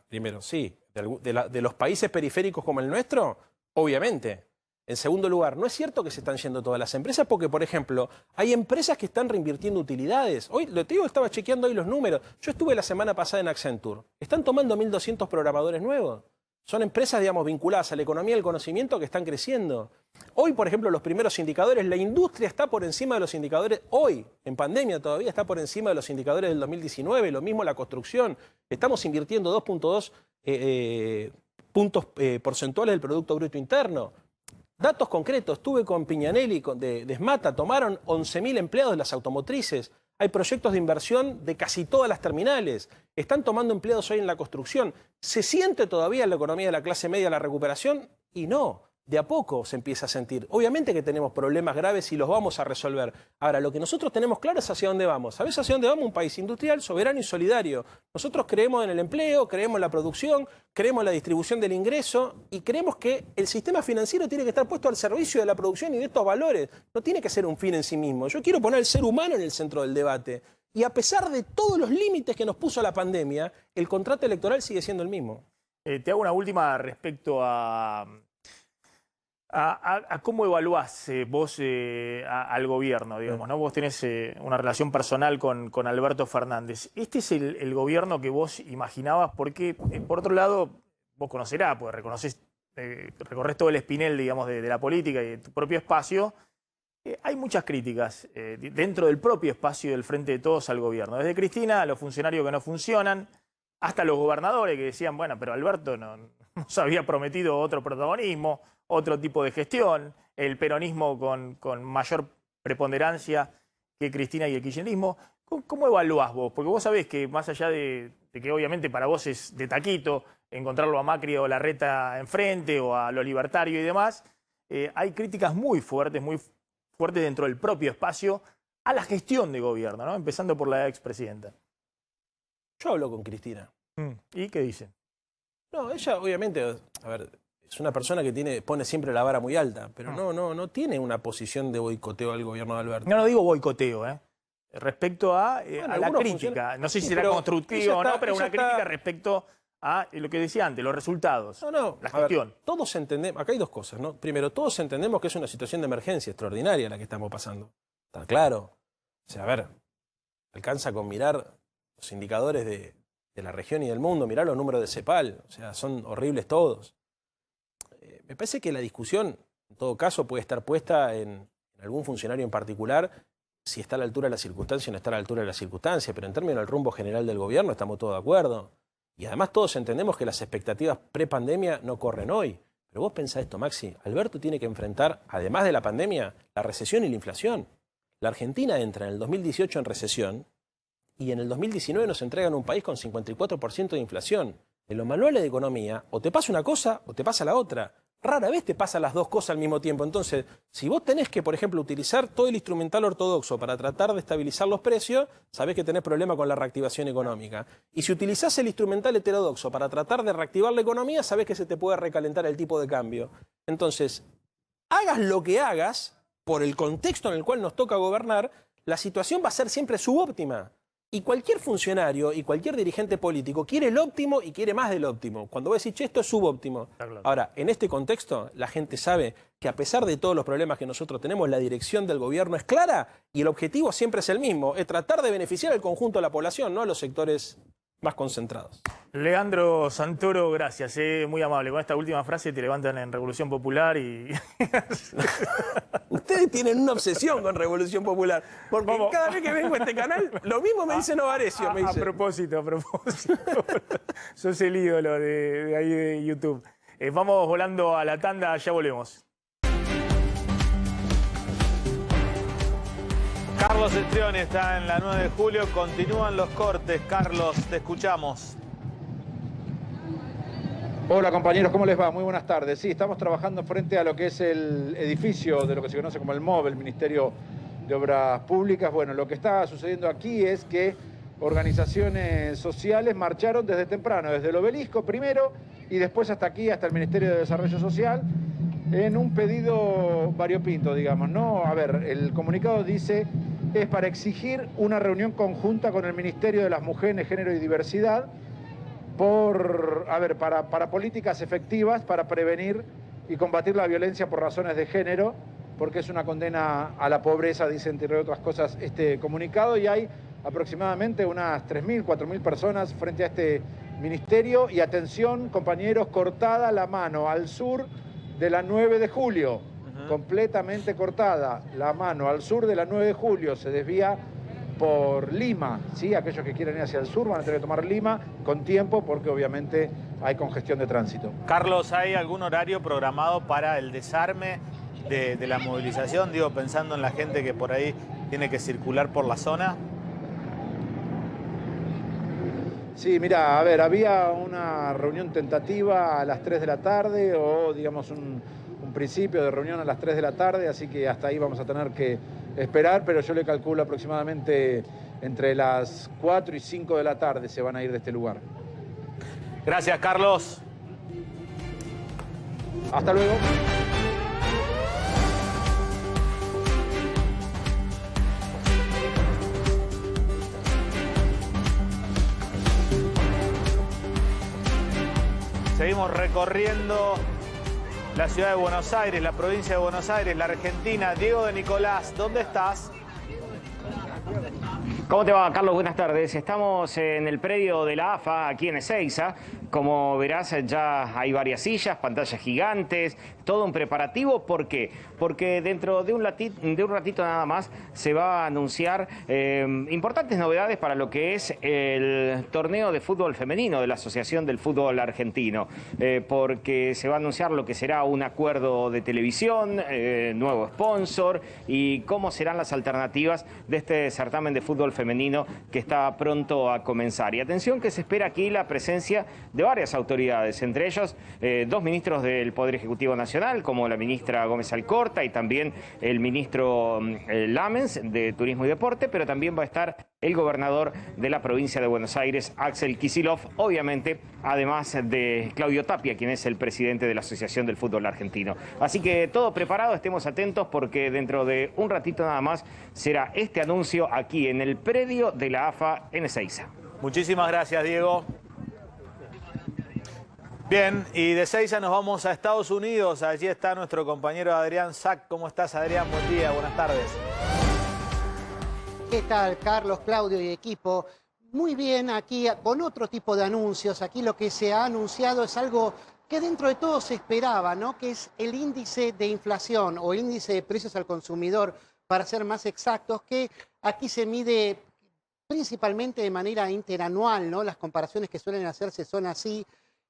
Primero, sí, de los países periféricos como el nuestro, obviamente. En segundo lugar, no es cierto que se están yendo todas las empresas porque, por ejemplo, hay empresas que están reinvirtiendo utilidades. Hoy, te digo, estaba chequeando hoy los números. Yo estuve la semana pasada en Accenture. Están tomando 1.200 programadores nuevos. Son empresas, digamos, vinculadas a la economía del conocimiento que están creciendo. Hoy, por ejemplo, los primeros indicadores, la industria está por encima de los indicadores, hoy, en pandemia todavía está por encima de los indicadores del 2019, lo mismo la construcción. Estamos invirtiendo 2.2 puntos porcentuales del Producto Bruto Interno. Datos concretos, estuve con Piñanelli de Smata, tomaron 11.000 empleados de las automotrices. Hay proyectos de inversión de casi todas las terminales. Están tomando empleados hoy en la construcción. ¿Se siente todavía en la economía de la clase media la recuperación? Y no, de a poco se empieza a sentir. Obviamente que tenemos problemas graves y los vamos a resolver. Ahora, lo que nosotros tenemos claro es hacia dónde vamos. ¿Sabés hacia dónde vamos? Un país industrial, soberano y solidario. Nosotros creemos en el empleo, creemos en la producción, creemos en la distribución del ingreso y creemos que el sistema financiero tiene que estar puesto al servicio de la producción y de estos valores. No tiene que ser un fin en sí mismo. Yo quiero poner al ser humano en el centro del debate. Y a pesar de todos los límites que nos puso la pandemia, el contrato electoral sigue siendo el mismo. Te hago una última respecto a cómo evaluás vos al gobierno, digamos, ¿no? Vos tenés una relación personal con Alberto Fernández. ¿Este es el gobierno que vos imaginabas? Porque, por otro lado, vos conocerás, porque recorres todo el espinel, digamos, de la política y de tu propio espacio. Hay muchas críticas dentro del propio espacio del Frente de Todos al gobierno. Desde Cristina, a los funcionarios que no funcionan, hasta los gobernadores que decían, bueno, pero Alberto nos había prometido otro protagonismo, otro tipo de gestión, el peronismo con mayor preponderancia que Cristina y el kirchnerismo. ¿Cómo evaluás vos? Porque vos sabés que más allá de que obviamente para vos es de taquito encontrarlo a Macri o Larreta enfrente o a lo libertario y demás, hay críticas muy fuertes dentro del propio espacio a la gestión de gobierno, ¿no? Empezando por la expresidenta. Yo hablo con Cristina. ¿Y qué dice? No, ella obviamente, a ver, es una persona que pone siempre la vara muy alta, pero no tiene una posición de boicoteo al gobierno de Alberto. No digo boicoteo, respecto a la crítica. No sé si será constructiva o no, pero una crítica respecto a lo que decía antes, los resultados, la gestión. Ver, todos entendemos, acá hay 2 cosas, ¿no? Primero, todos entendemos que es una situación de emergencia extraordinaria la que estamos pasando. Está claro. O sea, a ver, alcanza con mirar los indicadores de la región y del mundo, mirar los números de CEPAL, o sea, son horribles todos. Me parece que la discusión, en todo caso, puede estar puesta en algún funcionario en particular, si está a la altura de la circunstancia o no está a la altura de la circunstancia, pero en términos del rumbo general del gobierno estamos todos de acuerdo. Y además todos entendemos que las expectativas pre-pandemia no corren hoy. Pero vos pensá esto, Maxi, Alberto tiene que enfrentar, además de la pandemia, la recesión y la inflación. La Argentina entra en el 2018 en recesión y en el 2019 nos entregan un país con 54% de inflación. En los manuales de economía, o te pasa una cosa o te pasa la otra. Rara vez te pasan las dos cosas al mismo tiempo. Entonces, si vos tenés que, por ejemplo, utilizar todo el instrumental ortodoxo para tratar de estabilizar los precios, sabés que tenés problema con la reactivación económica. Y si utilizás el instrumental heterodoxo para tratar de reactivar la economía, sabés que se te puede recalentar el tipo de cambio. Entonces, hagas lo que hagas, por el contexto en el cual nos toca gobernar, la situación va a ser siempre subóptima. Y cualquier funcionario y cualquier dirigente político quiere el óptimo y quiere más del óptimo. Cuando vos decís, che, esto es subóptimo. Claro. Ahora, en este contexto, la gente sabe que a pesar de todos los problemas que nosotros tenemos, la dirección del gobierno es clara y el objetivo siempre es el mismo, es tratar de beneficiar al conjunto de la población, no a los sectores más concentrados. Leandro Santoro, gracias, muy amable. Con esta última frase te levantan en Revolución Popular y... Ustedes tienen una obsesión con Revolución Popular, porque cada vez que vengo a este canal, lo mismo me dice Novarecio. A propósito. Sos el ídolo de ahí de YouTube. Vamos volando a la tanda, ya volvemos. Carlos Estrioni está en la 9 de julio. Continúan los cortes. Carlos, te escuchamos. Hola compañeros, ¿cómo les va? Muy buenas tardes. Sí, estamos trabajando frente a lo que es el edificio de lo que se conoce como el MOB, el Ministerio de Obras Públicas. Bueno, lo que está sucediendo aquí es que organizaciones sociales marcharon desde temprano, desde el obelisco primero y después hasta aquí, hasta el Ministerio de Desarrollo Social, en un pedido variopinto, digamos, ¿no? A ver, el comunicado dice, es para exigir una reunión conjunta con el Ministerio de las Mujeres, Género y Diversidad para políticas efectivas para prevenir y combatir la violencia por razones de género, porque es una condena a la pobreza, dice entre otras cosas este comunicado, y hay aproximadamente unas 3.000, 4.000 personas frente a este ministerio. Y atención, compañeros, cortada la mano al sur de la 9 de julio, completamente cortada la mano al sur de la 9 de julio, se desvía por Lima, ¿sí? Aquellos que quieren ir hacia el sur van a tener que tomar Lima con tiempo porque obviamente hay congestión de tránsito. Carlos, ¿hay algún horario programado para el desarme de la movilización? Digo, pensando en la gente que por ahí tiene que circular por la zona. Sí, mira, a ver, había una reunión tentativa a las 3 de la tarde o digamos un principio de reunión a las 3 de la tarde, así que hasta ahí vamos a tener que esperar, pero yo le calculo aproximadamente entre las 4 y 5 de la tarde se van a ir de este lugar. Gracias, Carlos. Hasta luego. Seguimos recorriendo la ciudad de Buenos Aires, la provincia de Buenos Aires, la Argentina. Diego de Nicolás, ¿dónde estás? ¿Cómo te va, Carlos? Buenas tardes. Estamos en el predio de la AFA, aquí en Ezeiza. Como verás, ya hay varias sillas, pantallas gigantes, todo un preparativo. ¿Por qué? Porque dentro de un ratito nada más se va a anunciar importantes novedades para lo que es el torneo de fútbol femenino de la Asociación del Fútbol Argentino. Porque se va a anunciar lo que será un acuerdo de televisión, nuevo sponsor y cómo serán las alternativas de este certamen de fútbol femenino que está pronto a comenzar. Y atención que se espera aquí la presencia de varias autoridades, entre ellos 2 ministros del Poder Ejecutivo Nacional, como la ministra Gómez Alcorta y también el ministro Lamens de Turismo y Deporte, pero también va a estar el gobernador de la provincia de Buenos Aires, Axel Kicillof, obviamente, además de Claudio Tapia, quien es el presidente de la Asociación del Fútbol Argentino. Así que todo preparado, estemos atentos porque dentro de un ratito nada más será este anuncio aquí en el predio de la AFA en Ezeiza. Muchísimas gracias, Diego. Bien, y de Ezeiza nos vamos a Estados Unidos. Allí está nuestro compañero Adrián Sack. ¿Cómo estás, Adrián? Buen día, buenas tardes. ¿Qué tal, Carlos, Claudio y equipo? Muy bien, aquí con otro tipo de anuncios. Aquí lo que se ha anunciado es algo que dentro de todo se esperaba, ¿no? Que es el índice de inflación o índice de precios al consumidor, para ser más exactos, que aquí se mide principalmente de manera interanual, ¿no? Las comparaciones que suelen hacerse son así,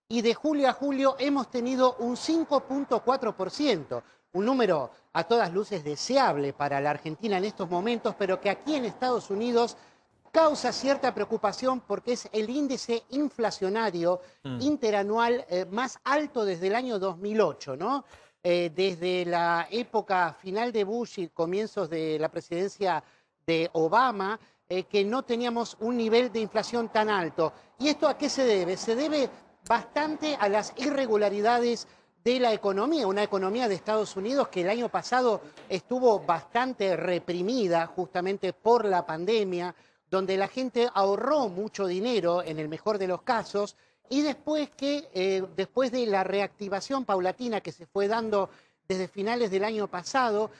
y de julio a julio hemos tenido un 5.4%, un número a todas luces deseable para la Argentina en estos momentos, pero que aquí en Estados Unidos causa cierta preocupación porque es el índice inflacionario interanual más alto desde el año 2008, ¿no? Desde la época final de Bush y comienzos de la presidencia de Obama, que no teníamos un nivel de inflación tan alto. ¿Y esto a qué se debe? Se debe bastante a las irregularidades de la economía, una economía de Estados Unidos que el año pasado estuvo bastante reprimida justamente por la pandemia, donde la gente ahorró mucho dinero en el mejor de los casos, y después de la reactivación paulatina que se fue dando desde finales del año pasado,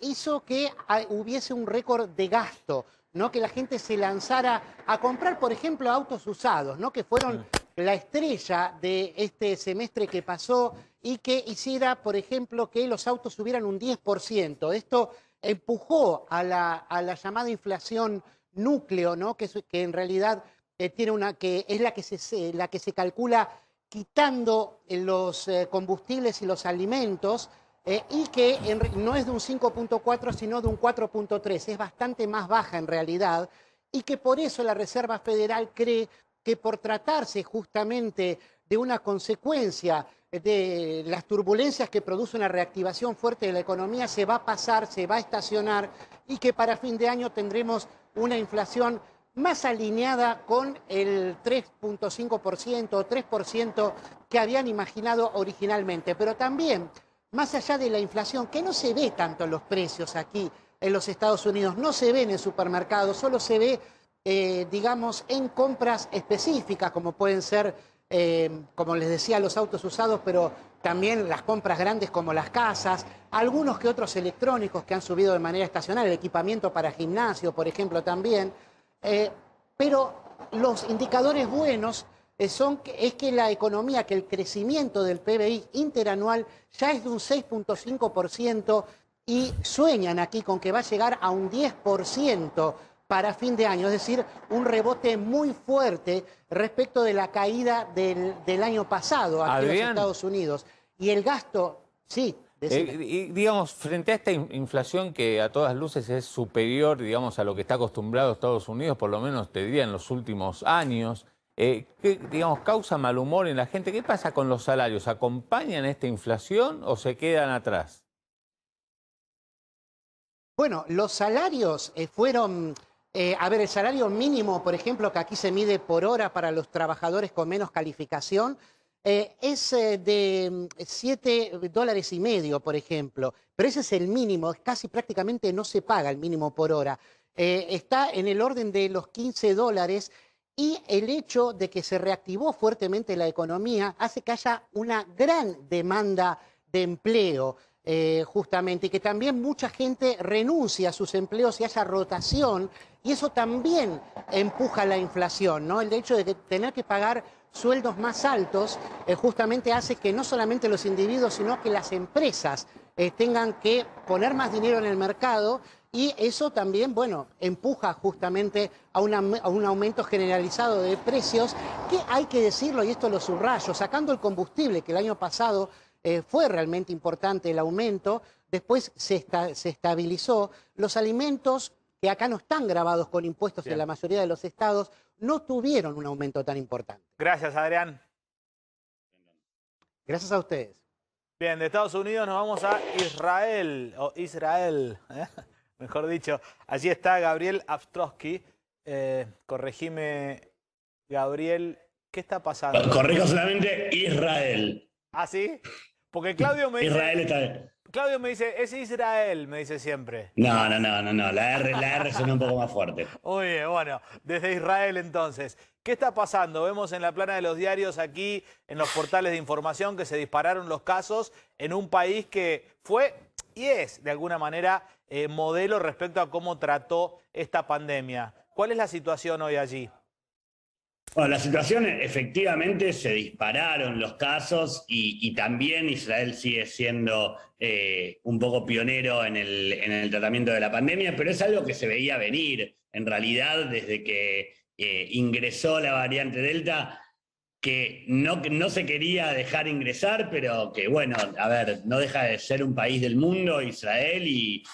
hizo que hubiese un récord de gasto, ¿no? Que la gente se lanzara a comprar, por ejemplo, autos usados, ¿no? Que fueron la estrella de este semestre que pasó y que hiciera, por ejemplo, que los autos subieran un 10%. Esto empujó a la llamada inflación núcleo, ¿no? Que en realidad que es la que se calcula quitando los combustibles y los alimentos, y que no es de un 5.4 sino de un 4.3, es bastante más baja en realidad, y que por eso la Reserva Federal cree que por tratarse justamente de una consecuencia de las turbulencias que produce una reactivación fuerte de la economía, se va a pasar, se va a estacionar, y que para fin de año tendremos una inflación más alineada con el 3.5% o 3% que habían imaginado originalmente. Pero también, más allá de la inflación, que no se ve tanto en los precios aquí en los Estados Unidos, no se ve en el supermercado, solo se ve, digamos, en compras específicas, como pueden ser, como les decía, los autos usados, pero también las compras grandes como las casas, algunos que otros electrónicos que han subido de manera estacional, el equipamiento para gimnasio, por ejemplo, también. Pero los indicadores buenos es que la economía, que el crecimiento del PBI interanual ya es de un 6.5%, y sueñan aquí con que va a llegar a un 10% para fin de año, es decir, un rebote muy fuerte respecto de la caída del año pasado aquí en los Estados Unidos. Y el gasto, sí. Y digamos, frente a esta inflación que a todas luces es superior, digamos, a lo que está acostumbrado Estados Unidos, por lo menos te diría en los últimos años, ¿qué, digamos, causa mal humor en la gente? ¿Qué pasa con los salarios? ¿Acompañan esta inflación o se quedan atrás? Bueno, los salarios fueron... a ver, el salario mínimo, por ejemplo, que aquí se mide por hora para los trabajadores con menos calificación, es de $7,50, por ejemplo. Pero ese es el mínimo, casi prácticamente no se paga el mínimo por hora. Está en el orden de los $15, y el hecho de que se reactivó fuertemente la economía hace que haya una gran demanda de empleo. Justamente, y que también mucha gente renuncia a sus empleos y haya rotación, y eso también empuja la inflación, ¿no? El hecho de tener que pagar sueldos más altos justamente hace que no solamente los individuos, sino que las empresas tengan que poner más dinero en el mercado, y eso también, bueno, empuja justamente a un aumento generalizado de precios, que hay que decirlo, y esto lo subrayo, sacando el combustible, que el año pasado fue realmente importante el aumento, después se estabilizó. Los alimentos, que acá no están grabados con impuestos en la mayoría de los estados, no tuvieron un aumento tan importante. Gracias, Adrián. Gracias a ustedes. Bien, de Estados Unidos nos vamos a Israel, mejor dicho. Allí está Gabriel Astrosky. Corregime, Gabriel, ¿qué está pasando? Corrijo solamente Israel. ¿Ah, sí? Porque Claudio me dice... Israel está... Claudio me dice, es Israel, me dice siempre. No. La R suena un poco más fuerte. Muy bien, bueno, desde Israel entonces. ¿Qué está pasando? Vemos en la plana de los diarios aquí, en los portales de información, que se dispararon los casos en un país que fue y es, de alguna manera, modelo respecto a cómo trató esta pandemia. ¿Cuál es la situación hoy allí? Bueno, la situación, efectivamente se dispararon los casos y también Israel sigue siendo un poco pionero en el tratamiento de la pandemia, pero es algo que se veía venir. En realidad, desde que ingresó la variante Delta, que no se quería dejar ingresar, pero que, bueno, a ver, no deja de ser un país del mundo, Israel, y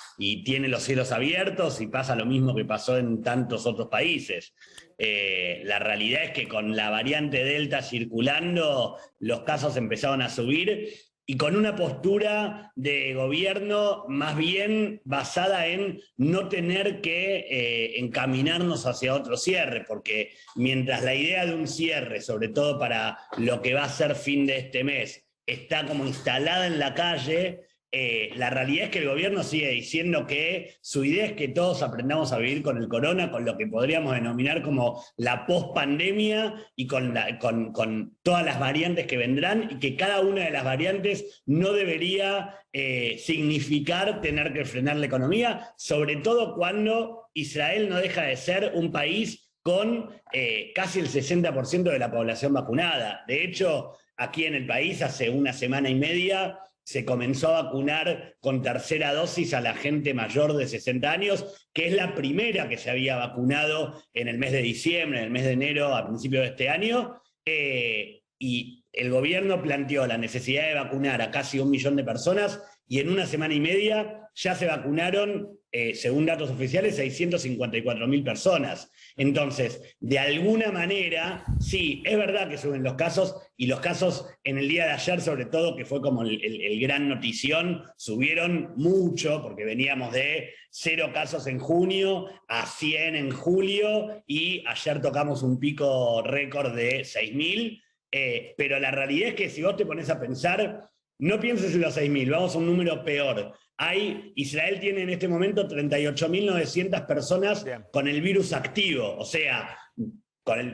tiene los cielos abiertos y pasa lo mismo que pasó en tantos otros países. La realidad es que con la variante Delta circulando, los casos empezaron a subir y con una postura de gobierno más bien basada en no tener que encaminarnos hacia otro cierre, porque mientras la idea de un cierre, sobre todo para lo que va a ser fin de este mes, está como instalada en la calle, la realidad es que el gobierno sigue diciendo que su idea es que todos aprendamos a vivir con el corona, con lo que podríamos denominar como la post-pandemia y con todas las variantes que vendrán, y que cada una de las variantes no debería significar tener que frenar la economía, sobre todo cuando Israel no deja de ser un país con casi el 60% de la población vacunada. De hecho, aquí en el país hace una semana y media se comenzó a vacunar con tercera dosis a la gente mayor de 60 años, que es la primera que se había vacunado en el mes de diciembre, en el mes de enero, a principios de este año, y el gobierno planteó la necesidad de vacunar a casi 1 millón de personas, y en una semana y media ya se vacunaron, según datos oficiales, 654.000 personas. Entonces, de alguna manera, sí, es verdad que suben los casos, y los casos en el día de ayer, sobre todo, que fue como el gran notición, subieron mucho, porque veníamos de 0 casos en junio a 100 en julio, y ayer tocamos un pico récord de 6.000, pero la realidad es que si vos te pones a pensar, no pienses en los 6.000, vamos a un número peor. Israel tiene en este momento 38.900 personas con el virus activo, o sea,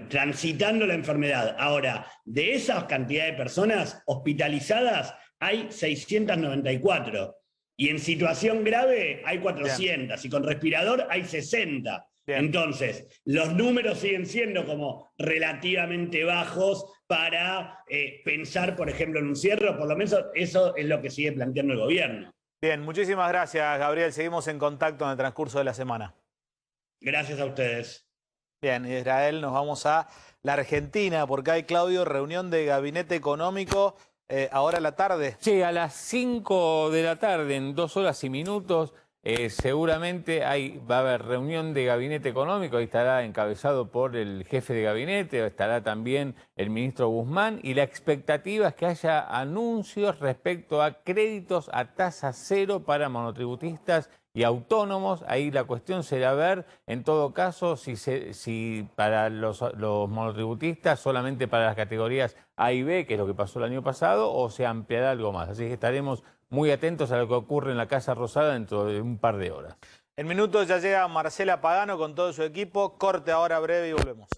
transitando la enfermedad. Ahora, de esa cantidad de personas hospitalizadas hay 694, y en situación grave hay 400, y con respirador hay 60. Entonces, los números siguen siendo como relativamente bajos para pensar, por ejemplo, en un cierre, o por lo menos eso es lo que sigue planteando el gobierno. Bien, muchísimas gracias, Gabriel. Seguimos en contacto en el transcurso de la semana. Gracias a ustedes. Bien, Israel, nos vamos a la Argentina, porque hay, Claudio, reunión de gabinete económico ahora a la tarde. Sí, a las 5 de la tarde, en 2 horas y minutos, seguramente va a haber reunión de gabinete económico, ahí estará encabezado por el jefe de gabinete, estará también el ministro Guzmán, y la expectativa es que haya anuncios respecto a créditos a tasa cero para monotributistas y autónomos. Ahí la cuestión será ver, en todo caso, si para los monotributistas solamente para las categorías A y B, que es lo que pasó el año pasado, o se ampliará algo más. Así que estaremos muy atentos a lo que ocurre en la Casa Rosada dentro de un par de horas. En minutos ya llega Marcela Pagano con todo su equipo. Corte ahora breve y volvemos.